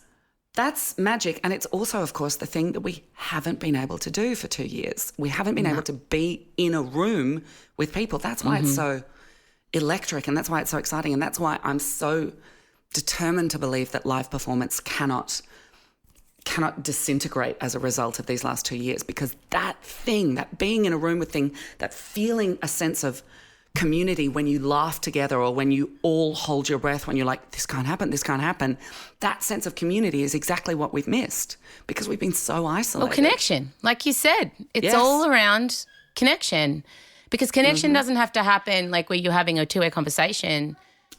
magic. And it's also, of course, the thing that we haven't been able to do for 2 years. We haven't been able to be in a room with people. That's why it's so electric, and that's why it's so exciting, and that's why I'm so determined to believe that live performance cannot disintegrate as a result of these last 2 years, because that thing, that being in a room with that feeling a sense of community when you laugh together or when you all hold your breath when you're like, this can't happen, that sense of community is exactly what we've missed because we've been so isolated. Well, connection, like you said, it's Yes. all around connection, because connection doesn't have to happen like where you're having a two-way conversation.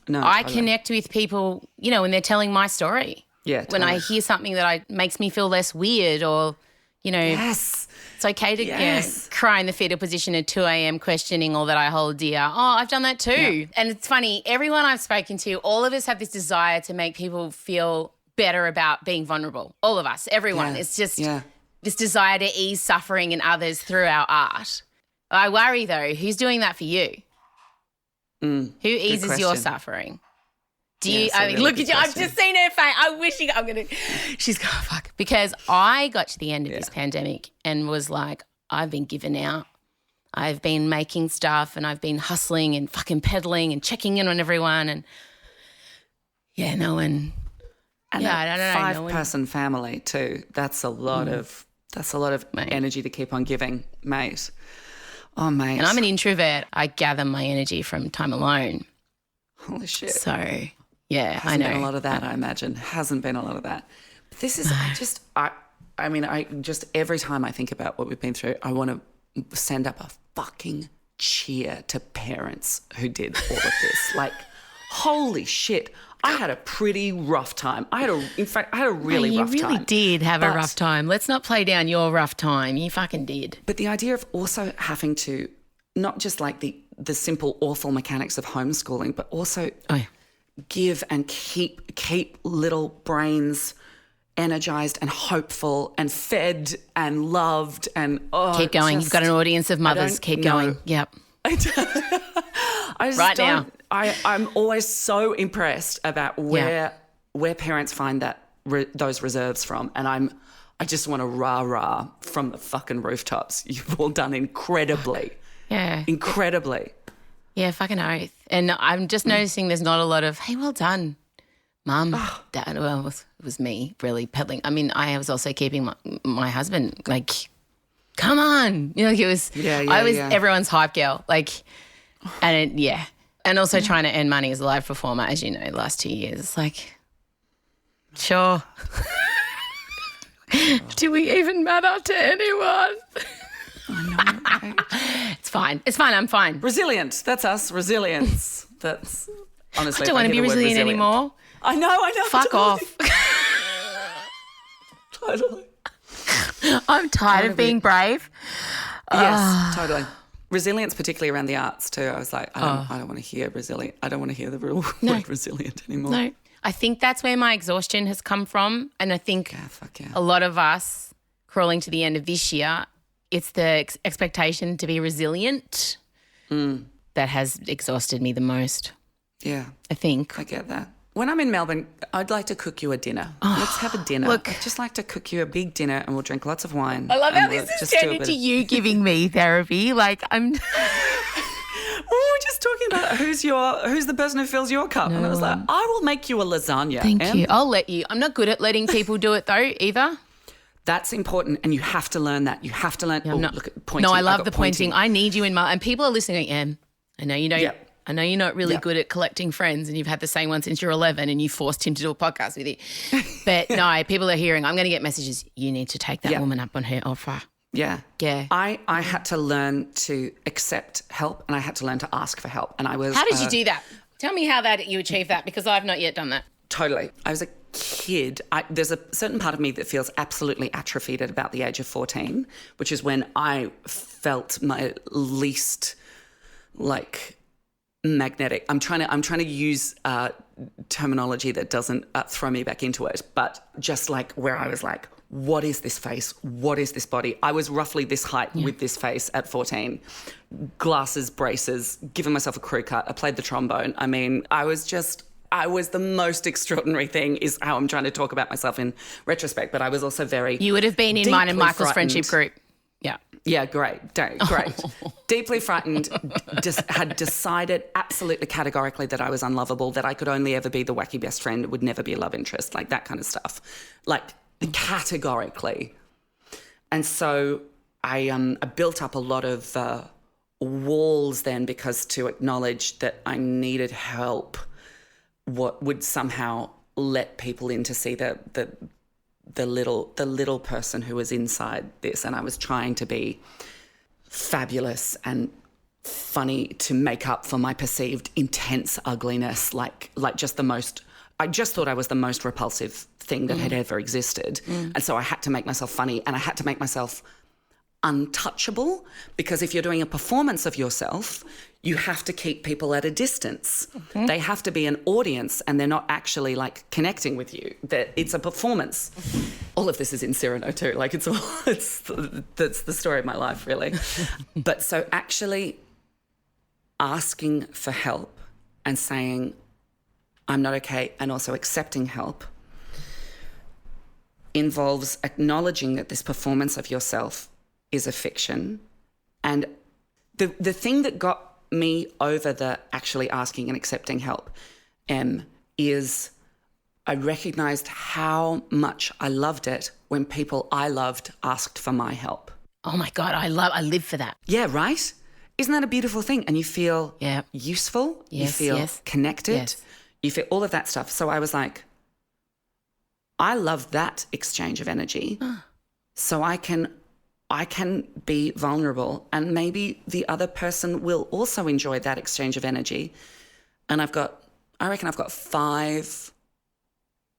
No, I totally. connect with people, when they're telling my story. Yeah, When I totally. hear something that makes me feel less weird, or, Yes. it's okay to Yes. cry in the fetal position at 2 a.m. questioning all that I hold dear. Oh, I've done that too. Yeah. And it's funny, everyone I've spoken to, all of us have this desire to make people feel better about being vulnerable. All of us, everyone. Yeah. It's just Yeah. this desire to ease suffering in others through our art. I worry though, who's doing that for you? Who eases your question. suffering? Do Yeah, you? it's a I mean, really look at good you. I've question. just seen her face. I'm wishing I'm gonna. She's gonna fuck, because I got to the end of this pandemic and was like, I've been given out. I've been making stuff and I've been hustling and fucking peddling and checking in on everyone, and no one. And Yeah, a I don't know. No one- five-person family too. That's a lot of Mate. energy to keep on giving, mate. Oh, mate. And I'm an introvert. I gather my energy from time alone. Holy shit. So yeah, I Hasn't know. been a lot of that, I imagine. Hasn't been a lot of that. But this is, I just every time I think about what we've been through, I want to send up a fucking cheer to parents who did all of this. Like, holy shit. I had a pretty rough time. I had a really you rough time. really did have a But- rough time. Let's not play down your rough time. You fucking did. But the idea of also having to, not just like the simple awful mechanics of homeschooling, but also Oh, yeah. give and keep little brains energized and hopeful and fed and loved and Keep going. You've got an audience of mothers. don't Keep know. going. Yep. I just Right don't- now. I'm always so impressed about where parents find those reserves from, and I just want to rah from the fucking rooftops. You've all done incredibly, Yeah. incredibly. Yeah, fucking oath. And I'm just noticing there's not a lot of, hey, well done, Mum, Dad. Well, it was me really peddling. I mean, I was also keeping my husband, like, come on. Like it was, I was everyone's hype girl. Like, and and also trying to earn money as a live performer, as you know, the last 2 years. It's like, sure. Do we even matter to anyone? I know, right? It's fine. It's fine. I'm fine. Resilient. That's us. Resilience. That's honestly. I don't want to be resilient anymore. I know. Fuck totally. off. Totally. I'm tired of being brave. Yes, totally. Resilience, particularly around the arts too. I was like, I don't want to hear resilient. I don't want to hear the real word resilient anymore. No. I think that's where my exhaustion has come from. And I think Fuck yeah. a lot of us crawling to the end of this year, it's the expectation to be resilient that has exhausted me the most, Yeah, I think. I get that. When I'm in Melbourne, I'd like to cook you a dinner. Let's have a dinner. look. I'd just like to cook you a big dinner and we'll drink lots of wine. I love how and we'll this is just do a turned bit into of- you giving me therapy. Like I'm We were just talking about who's the person who fills your cup. And I was like, I will make you a lasagna. Thank Em. you. I'll let you. I'm not good at letting people do it though either. That's important, and you have to learn that. You have to learn. I'm oh, not- look at pointing. No, I love got the pointing. I need you in my, and people are listening. I know you don't. Yep. I know you're not really Yep. good at collecting friends, and you've had the same one since you're 11, and you forced him to do a podcast with you. But no, people are hearing. I'm going to get messages. You need to take that Yep. woman up on her offer. Yeah. Yeah. I had to learn to accept help, and I had to learn to ask for help. And I was. How did you do that? Tell me how that you achieved that, because I've not yet done that. Totally. I was a kid. There's a certain part of me that feels absolutely atrophied at about the age of 14, which is when I felt my least like magnetic. I'm trying to use terminology that doesn't throw me back into it, but just like where I was like, what is this face? What is this body? I was roughly this height with this face at 14. Glasses, braces, giving myself a crew cut. I played the trombone. I mean, I was the most extraordinary thing is how I'm trying to talk about myself in retrospect, but I was also very You would have been in mine and deeply Michael's friendship frightened. group. Yeah. Yeah, great. Great. Deeply frightened, had decided absolutely categorically that I was unlovable, that I could only ever be the wacky best friend, would never be a love interest, like that kind of stuff. Like categorically. And so I built up a lot of walls then, because to acknowledge that I needed help, what would somehow let people in to see the little person who was inside this. And I was trying to be fabulous and funny to make up for my perceived intense ugliness, like just the most, I just thought I was the most repulsive thing that had ever existed. And so I had to make myself funny, and I had to make myself untouchable, because if you're doing a performance of yourself, you have to keep people at a distance. They have to be an audience, and they're not actually like connecting with you. That it's a performance. All of this is in Cyrano too. Like that's the story of my life, really. But so actually asking for help and saying I'm not okay, and also accepting help, involves acknowledging that this performance of yourself is a fiction. And the thing that got me over the actually asking and accepting help is I recognised how much I loved it when people I loved asked for my help. Oh my God, I live for that. Yeah, right? Isn't that a beautiful thing? And you feel useful, you feel connected, you feel all of that stuff. So I was like, I love that exchange of energy. So I can be vulnerable, and maybe the other person will also enjoy that exchange of energy. And I reckon I've got 5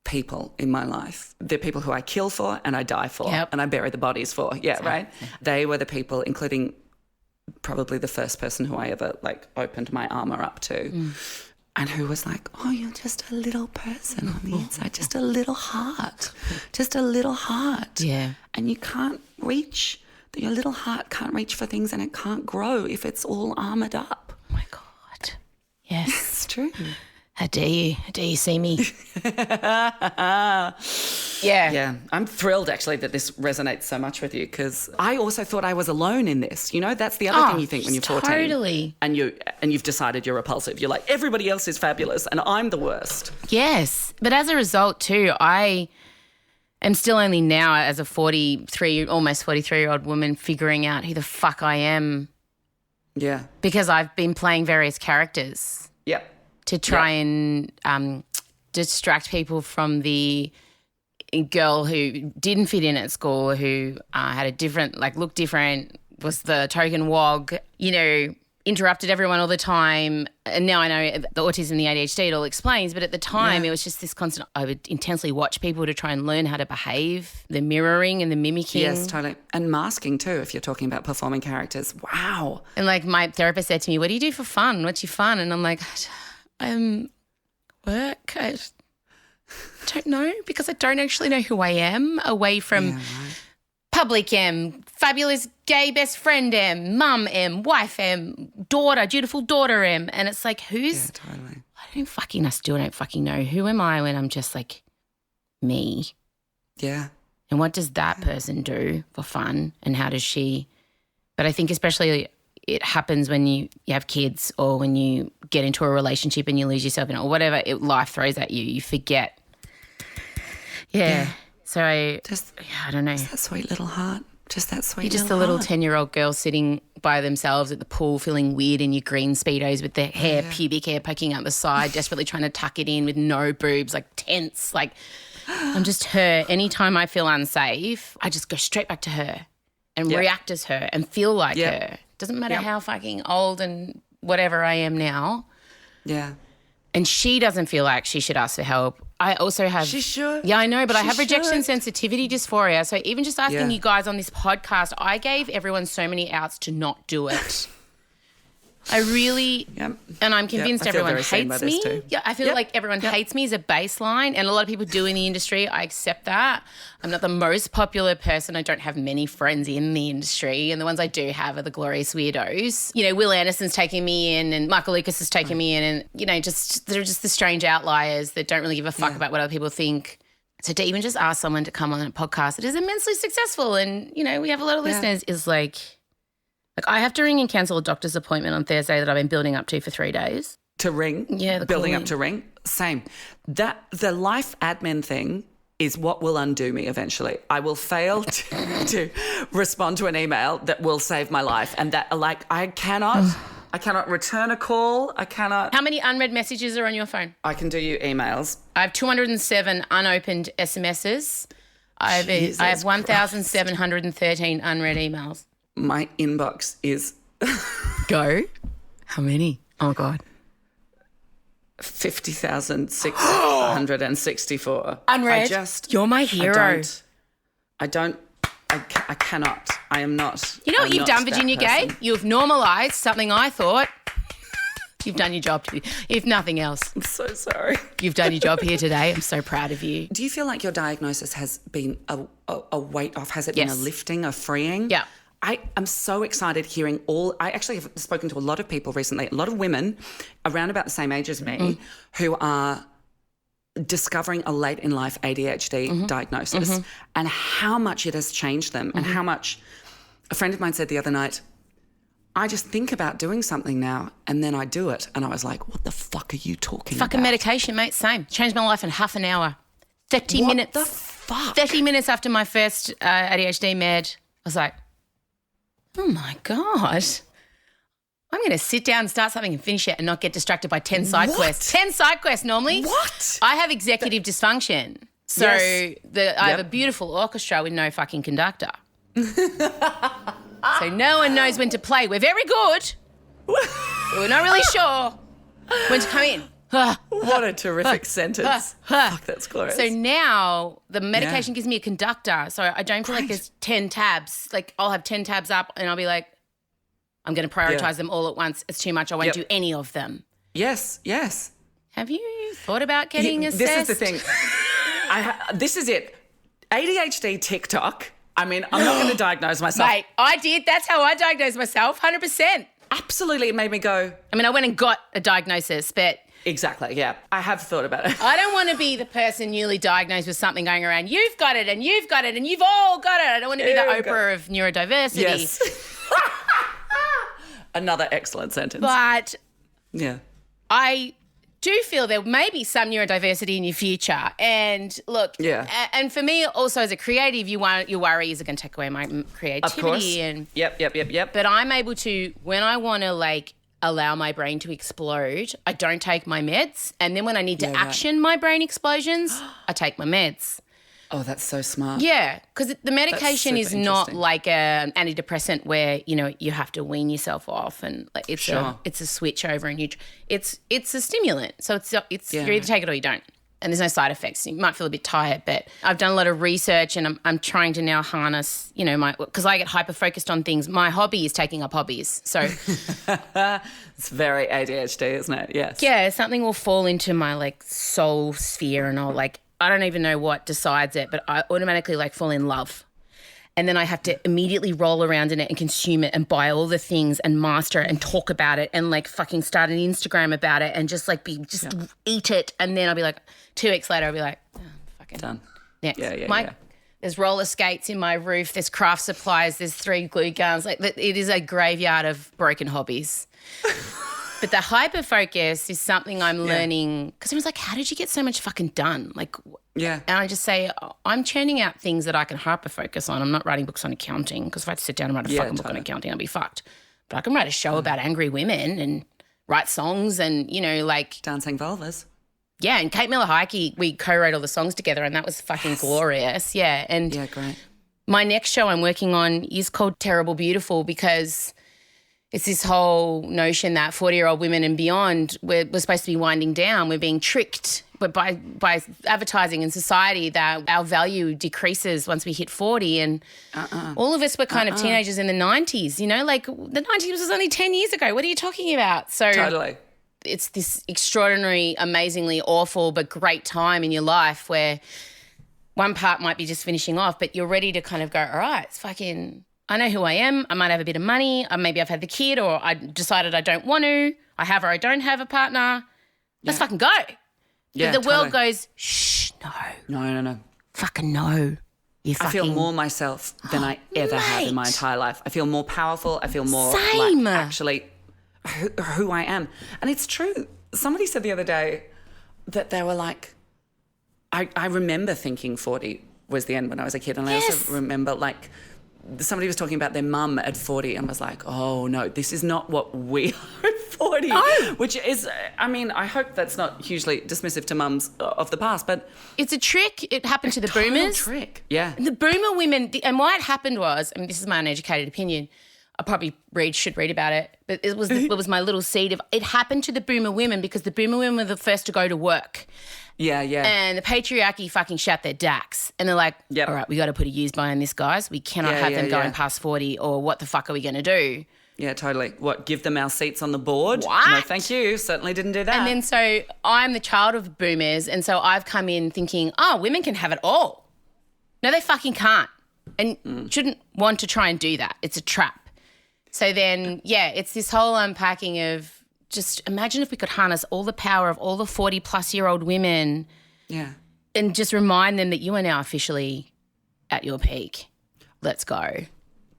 people in my life. They're people who I kill for and I die for and I bury the bodies for. Yeah, right? They were the people, including probably the first person who I ever like opened my armour up to. And who was like, oh, you're just a little person on the inside, just a little heart, just a little heart. Yeah. And you can't reach, your little heart can't reach for things, and it can't grow if it's all armoured up. Oh my God. Yes. It's true. How dare you? How dare you see me? Yeah. I'm thrilled actually that this resonates so much with you, because I also thought I was alone in this. You know, that's the other thing you think when you're 14. Totally. And you've decided you're repulsive. You're like, everybody else is fabulous and I'm the worst. Yes. But as a result too, I am still only now, as a almost 43-year-old woman, figuring out who the fuck I am. Yeah. Because I've been playing various characters. Yep. To try and distract people from the girl who didn't fit in at school, who had a different, looked different, was the token wog, interrupted everyone all the time. And now I know the autism, the ADHD, it all explains. But at the time, it was just this constant, I would intensely watch people to try and learn how to behave, the mirroring and the mimicking. Yes, totally. And masking too, if you're talking about performing characters. Wow. And my therapist said to me, what do you do for fun? What's your fun? And I'm like, work. I don't know, because I don't actually know who I am away from public fabulous gay best friend mum wife daughter, dutiful daughter and it's like, who's? Yeah, totally. I still don't fucking know. Who am I when I'm just like me? Yeah. And what does that person do for fun, and how does she? But I think especially it happens when you have kids, or when you get into a relationship and you lose yourself in it, or whatever life throws at you, you forget. Yeah. So I don't know. Just that sweet little heart. Just that sweet You're just a little 10-year-old girl sitting by themselves at the pool, feeling weird in your green Speedos with the hair, pubic hair poking out the side, desperately trying to tuck it in with no boobs, like tense. Like, I'm just her. Anytime I feel unsafe, I just go straight back to her and react as her and feel like her. Doesn't matter how fucking old and whatever I am now. Yeah. And she doesn't feel like she should ask for help. I also have... She should. Yeah, I know, but I have rejection sensitivity dysphoria. So even just asking you guys on this podcast, I gave everyone so many outs to not do it. I really... And I'm convinced everyone hates me. Yeah, I feel like everyone hates me as a baseline, and a lot of people do in the industry. I accept that. I'm not the most popular person. I don't have many friends in the industry, and the ones I do have are the glorious weirdos. Will Anderson's taking me in, and Michael Lucas is taking me in, and, they're just the strange outliers that don't really give a fuck about what other people think. So to even just ask someone to come on a podcast that is immensely successful and, you know, we have a lot of listeners is like I have to ring and cancel a doctor's appointment on Thursday that I've been building up to for 3 days. To ring? Yeah. Building up to ring? Same. The life admin thing is what will undo me eventually. I will fail to respond to an email that will save my life. And that, like, I cannot return a call. I cannot. How many unread messages are on your phone? I can do you emails. I have 207 unopened SMSs. I have 1,713 unread emails. My inbox is... Go. How many? Oh, God. 50,664. Unread. You're my hero. I cannot. I am not. You know what you've done, Virginia Gay? You've normalised something I thought. You've done your job, if nothing else. I'm so sorry. You've done your job here today. I'm so proud of you. Do you feel like your diagnosis has been a weight off? Has it been a lifting, a freeing? Yeah. I am so excited hearing I actually have spoken to a lot of people recently, a lot of women around about the same age as me who are discovering a late in life ADHD diagnosis and how much it has changed them and how much a friend of mine said the other night, I just think about doing something now and then I do it. And I was like, what the fuck are you talking about? Fucking medication, mate, same. Changed my life in half an hour. 30 minutes. What the fuck? 30 minutes after my first ADHD med, I was like, oh my God. I'm going to sit down and start something and finish it and not get distracted by 10 side quests. 10 side quests normally. What? I have executive dysfunction. So I have a beautiful orchestra with no fucking conductor. So no one knows when to play. We're very good. But we're not really sure when to come in. What a terrific sentence. Fuck, that's glorious. So now the medication gives me a conductor. So I don't feel like there's 10 tabs. Like I'll have 10 tabs up and I'll be like, I'm going to prioritise them all at once. It's too much. I won't do any of them. Yes. Have you thought about getting assessed? This is the thing. This is it. ADHD TikTok. I mean, I'm not going to diagnose myself. Mate, I did. That's how I diagnosed myself, 100%. Absolutely. It made me go. I mean, I went and got a diagnosis, but... Exactly, yeah. I have thought about it. I don't want to be the person newly diagnosed with something going around, you've got it and you've got it and you've all got it. I don't want to be the Oprah of neurodiversity. Yes. Another excellent sentence. But yeah, I do feel there may be some neurodiversity in your future. And look, and for me also as a creative, your worry is it going to take away my creativity. Of course. And Yep. But I'm able to, when I want to like allow my brain to explode, I don't take my meds. And then when I need to action my brain explosions, I take my meds. Oh, that's so smart. Yeah, because the medication is not interesting. like an antidepressant where, you know, you have to wean yourself off and like it's a switch over and it's a stimulant. So it's you either take it or you don't. And there's no side effects. You might feel a bit tired, but I've done a lot of research and I'm trying to now harness, you know, because I get hyper-focused on things. My hobby is taking up hobbies. So it's very ADHD, isn't it? Yes. Yeah, something will fall into my like soul sphere and I'll like, I don't even know what decides it, but I automatically like fall in love. And then I have to immediately roll around in it and consume it and buy all the things and master it and talk about it and like fucking start an Instagram about it and just like eat it. And then I'll be like, 2 weeks later, I'll be like, oh, fucking done. Next. Yeah. There's roller skates in my roof. There's craft supplies. There's 3 glue guns. Like it is a graveyard of broken hobbies. But the hyper-focus is something I'm learning because everyone's like, how did you get so much fucking done? Like, and I just say, I'm churning out things that I can hyper-focus on. I'm not writing books on accounting because if I had to sit down and write a fucking book on accounting, I'd be fucked. But I can write a show about angry women and write songs and, you know, like... Dancing vulvas. Yeah, and Kate Miller-Heidke, we co-wrote all the songs together and that was fucking glorious. Yeah, and great. My next show I'm working on is called Terrible Beautiful because... It's this whole notion that 40-year-old women and beyond, we're supposed to be winding down. We're being tricked by advertising in society that our value decreases once we hit 40. And all of us were kind of teenagers in the 90s, you know, like the 90s was only 10 years ago. What are you talking about? So totally. It's this extraordinary, amazingly awful but great time in your life where one part might be just finishing off, but you're ready to kind of go, all right, it's fucking... I know who I am. I might have a bit of money. Maybe I've had the kid or I decided I don't want to. I have or I don't have a partner. Let's fucking go. Yeah, but the world goes, shh, No. No. Fucking no. I feel more myself than I ever have in my entire life. I feel more powerful. I feel more Same. like actually who I am. And it's true. Somebody said the other day that they were like, I remember thinking 40 was the end when I was a kid. And I also remember like somebody was talking about their mum at 40 and was like, oh no, this is not what we are at 40. No. Which is, I mean, I hope that's not hugely dismissive to mums of the past, but it's a trick. It happened to the total boomers. Trick. Yeah. The boomer women, and why it happened was, I mean, this is my uneducated opinion. I probably should read about it, but it was my little seed of, it happened to the boomer women because the boomer women were the first to go to work. Yeah. And the patriarchy fucking shut their dacks. And they're like, all right, we got to put a use by on this, guys. We cannot have them going past 40 or what the fuck are we going to do? Yeah, totally. What, give them our seats on the board? What? No, thank you. Certainly didn't do that. And then so I'm the child of boomers, and so I've come in thinking, oh, women can have it all. No, they fucking can't and shouldn't want to try and do that. It's a trap. So then, it's this whole unpacking of just imagine if we could harness all the power of all the 40-plus-year-old women and just remind them that you are now officially at your peak. Let's go.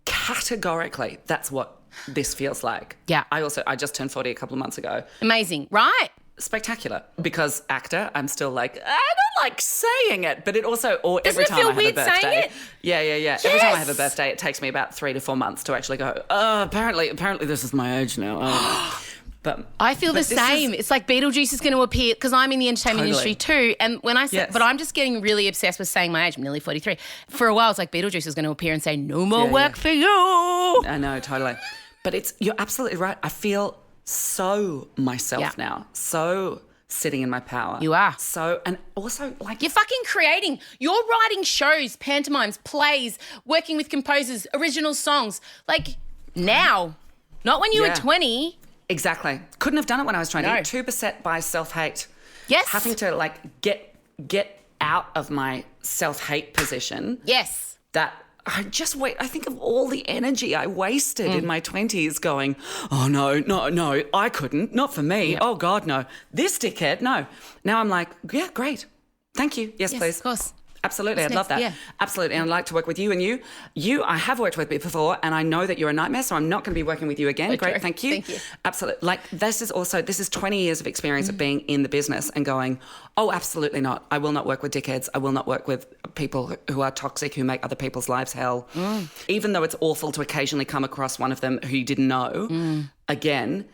Categorically, that's what this feels like. Yeah. I just turned 40 a couple of months ago. Amazing, right? Spectacular. Because actor, I'm still like, I don't like saying it, but it also, or Doesn't every it time feel I have weird a birthday. saying it? Yeah. Yes. Every time I have a birthday, it takes me about 3 to 4 months to actually go, apparently this is my age now. Oh. But I feel the same. It's like Beetlejuice is going to appear because I'm in the entertainment industry too. And when I say, but I'm just getting really obsessed with saying my age. I'm nearly 43. For a while, it's like Beetlejuice is going to appear and say, no more work for you. I know, totally. But you're absolutely right. I feel so myself now. So sitting in my power. You are. So, and also like. You're fucking creating. You're writing shows, pantomimes, plays, working with composers, original songs. Like now, not when you were 20. Exactly. Couldn't have done it when I was 20. No. Too beset by self-hate. Yes. Having to like get out of my self-hate position. Yes. That I think of all the energy I wasted in my 20s going, oh no, I couldn't. Not for me. Yep. Oh God, no. This dickhead, no. Now I'm like, yeah, great. Thank you. Yes, please. Of course. Absolutely, I'd love that. Yeah. Absolutely, and I'd like to work with you. And you, I have worked with before, and I know that you're a nightmare, so I'm not going to be working with you again. Great, true. thank you. Thank you. Absolutely. Like this is 20 years of experience of being in the business and going, oh, absolutely not. I will not work with dickheads. I will not work with people who are toxic, who make other people's lives hell. Even though it's awful to occasionally come across one of them who you didn't know. Again,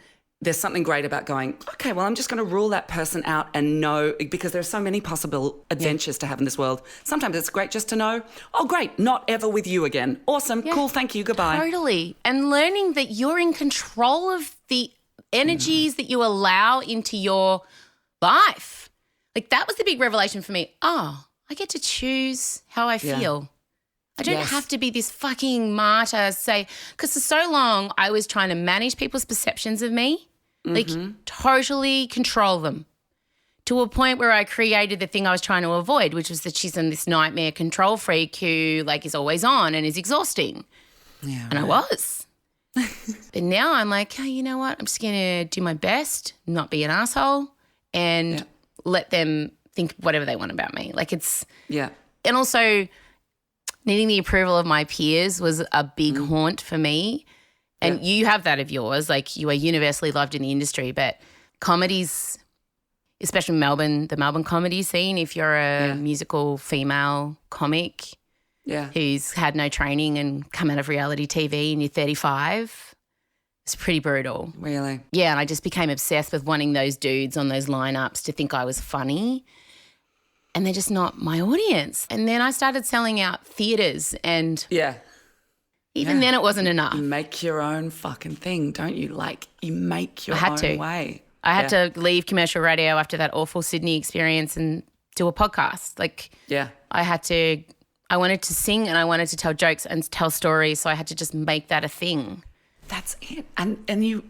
there's something great about going, okay, well, I'm just going to rule that person out and know, because there are so many possible adventures to have in this world. Sometimes it's great just to know, oh, great, not ever with you again. Awesome, cool, thank you, goodbye. Totally. And learning that you're in control of the energies that you allow into your life. Like that was the big revelation for me. Oh, I get to choose how I feel. I don't have to be this fucking martyr, because for so long I was trying to manage people's perceptions of me, like totally control them to a point where I created the thing I was trying to avoid, which was that she's in this nightmare control freak who like is always on and is exhausting. Yeah, and I was. But now I'm like, hey, you know what? I'm just going to do my best, not be an asshole, and let them think whatever they want about me. Like it's and also needing the approval of my peers was a big haunt for me. And you have that of yours, like you are universally loved in the industry, but comedies, especially Melbourne, the Melbourne comedy scene, if you're a musical female comic who's had no training and come out of reality TV and you're 35, it's pretty brutal. Really? Yeah, and I just became obsessed with wanting those dudes on those lineups to think I was funny. And they're just not my audience. And then I started selling out theatres and even then it wasn't enough. You make your own fucking thing, don't you? Like you make your own way. I had to leave commercial radio after that awful Sydney experience and do a podcast. Like I wanted to sing and I wanted to tell jokes and tell stories, so I had to just make that a thing. That's it. And you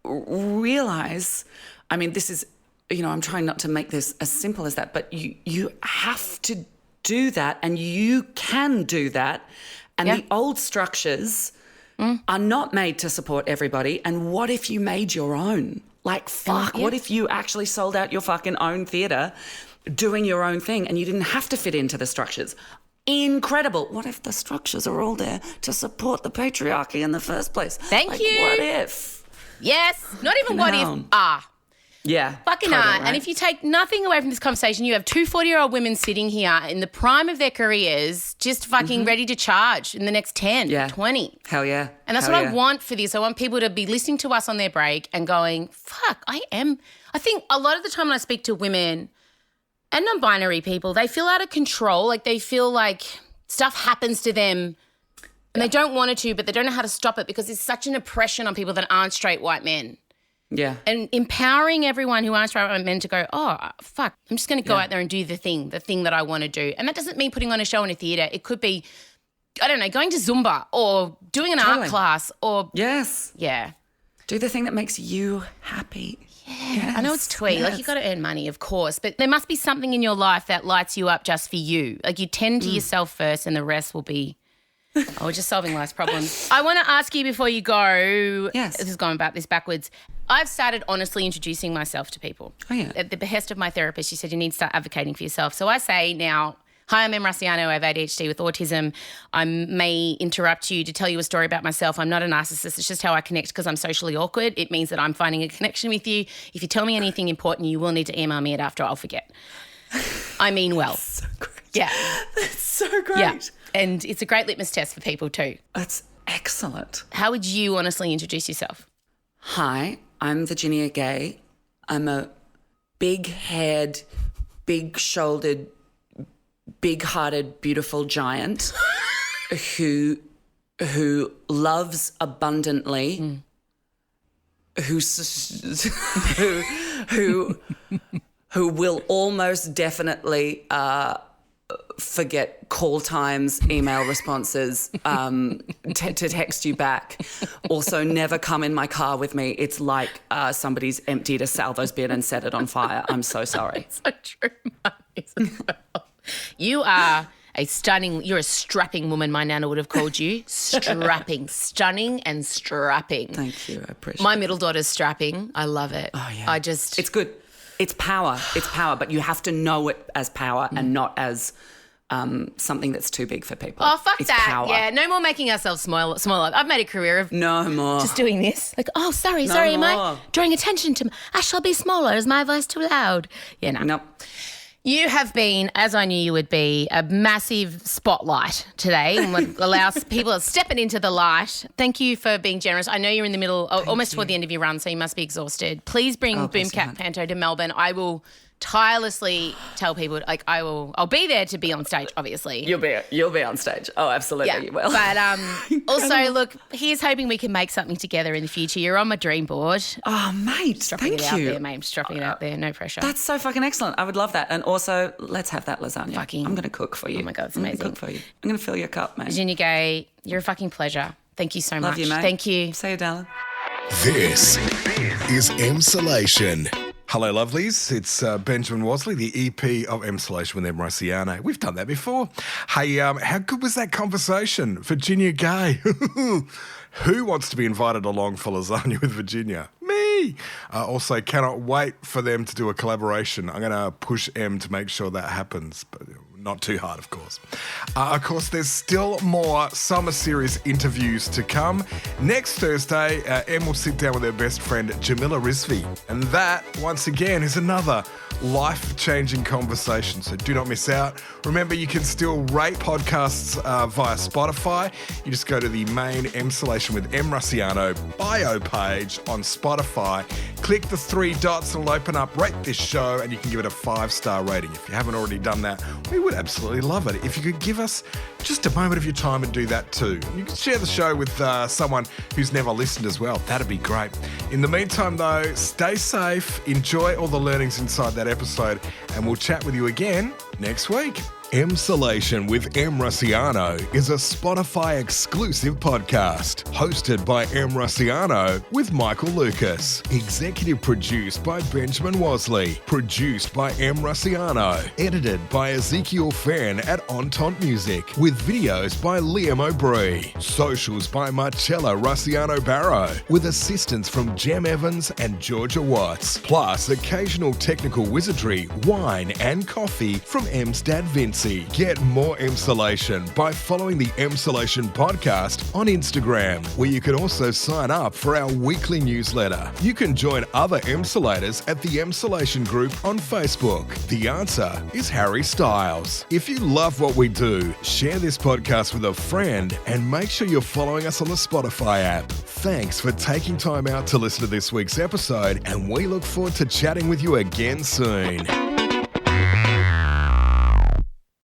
realise, I mean, this is, I'm trying not to make this as simple as that, but you have to do that and you can do that. And the old structures are not made to support everybody. And what if you made your own? Like, fuck, what if you actually sold out your fucking own theatre doing your own thing and you didn't have to fit into the structures. Incredible. What if the structures are all there to support the patriarchy in the first place? Thank you. What if? Yes. Not even what if. Yeah. Fucking totally, right. right? And if you take nothing away from this conversation, you have two 40-year-old women sitting here in the prime of their careers just fucking ready to charge in the next 10, 20. Hell yeah. And that's what I want for this. I want people to be listening to us on their break and going, fuck, I think a lot of the time when I speak to women and non-binary people, they feel out of control. Like they feel like stuff happens to them and they don't want it to, but they don't know how to stop it because there's such an oppression on people that aren't straight white men. Yeah. And empowering everyone who aren't straight white men to go, oh, fuck, I'm just going to go out there and do the thing that I want to do. And that doesn't mean putting on a show in a theatre. It could be, I don't know, going to Zumba or doing an art class or... Yes. Yeah. Do the thing that makes you happy. Yeah. Yes. I know it's twee. Like, you got to earn money, of course, but there must be something in your life that lights you up just for you. Like, you tend to yourself first and the rest will be... we're just solving life's problems. I want to ask you before you go, this is going about this backwards, I've started honestly introducing myself to people. Oh, yeah. At the behest of my therapist, she said you need to start advocating for yourself. So I say now, hi, I'm Em Rusciano, I have ADHD with autism. I may interrupt you to tell you a story about myself. I'm not a narcissist. It's just how I connect because I'm socially awkward. It means that I'm finding a connection with you. If you tell me anything important, you will need to email me it after. I'll forget. I mean well. That's so great. Yeah. That's so great. Yeah. And it's a great litmus test for people too. That's excellent. How would you honestly introduce yourself? Hi, I'm Virginia Gay. I'm a big-haired, big-shouldered, big-hearted, beautiful giant who loves abundantly, who will almost definitely forget call times, email responses, to text you back. Also, never come in my car with me. It's like somebody's emptied a Salvo's bin and set it on fire. I'm so sorry. So true, You are you're a strapping woman, my nana would have called you. Strapping, stunning and strapping. Thank you, I appreciate it. My middle daughter's strapping. I love it. Oh, yeah. It's good. It's power, but you have to know it as power and not as something that's too big for people. Oh, fuck it's that. Power. Yeah, no more making ourselves smaller. I've made a career of no more just doing this. Like, oh, sorry, more. am I drawing attention to I shall be smaller. Is my voice too loud? Yeah, no. Nope. You have been, as I knew you would be, a massive spotlight today and what allows people stepping into the light. Thank you for being generous. I know you're in the middle, almost toward the end of your run, so you must be exhausted. Please bring Boomcat Panto to Melbourne. I will tirelessly tell people, I'll be there to be on stage, obviously. You'll be on stage. Oh, absolutely, you will. But also, look, here's hoping we can make something together in the future. You're on my dream board. Oh, mate, thank you. Out there, mate. Just dropping it out there, no pressure. That's so fucking excellent. I would love that. And also, let's have that lasagna. I'm going to cook for you. Oh my God, it's amazing. I'm going to cook for you. I'm going to fill your cup, mate. Virginia Gay, you're a fucking pleasure. Thank you so much. Love you, mate. Thank you. See you, darling. This is Emsolation. Hello, lovelies. It's Benjamin Wasley, the EP of Emsolation with Em Rusciano. We've done that before. Hey, how good was that conversation? Virginia Gay. Who wants to be invited along for lasagna with Virginia? Me. Also, cannot wait for them to do a collaboration. I'm going to push Em to make sure that happens, but not too hard, of course. Of course, there's still more summer series interviews to come. Next Thursday, Em will sit down with her best friend, Jamila Rizvi. And that, once again, is another life-changing conversation. So do not miss out. Remember, you can still rate podcasts via Spotify. You just go to the main Emsolation with Em Rusciano bio page on Spotify. Click the 3 dots and it'll open up, rate this show, and you can give it a 5-star rating. If you haven't already done that, we would absolutely love it. If you could give us just a moment of your time and do that too. You can share the show with someone who's never listened as well. That'd be great. In the meantime, though, stay safe, enjoy all the learnings inside that episode, and we'll chat with you again next week. Emsolation with Em Rusciano is a Spotify exclusive podcast hosted by Em Rusciano with Michael Lucas. Executive produced by Benjamin Wasley. Produced by Em Rusciano. Edited by Ezekiel Fan at Entente Music. With videos by Liam O'Brien. Socials by Marcella Rusciano Barrow. With assistance from Jem Evans and Georgia Watts. Plus occasional technical wizardry, wine and coffee from Em's dad Vince. Get more Emsolation by following the Emsolation podcast on Instagram, where you can also sign up for our weekly newsletter. You can join other Emsolators at the Emsolation group on Facebook. The answer is Harry Styles. If you love what we do, share this podcast with a friend and make sure you're following us on the Spotify app. Thanks for taking time out to listen to this week's episode, and we look forward to chatting with you again soon.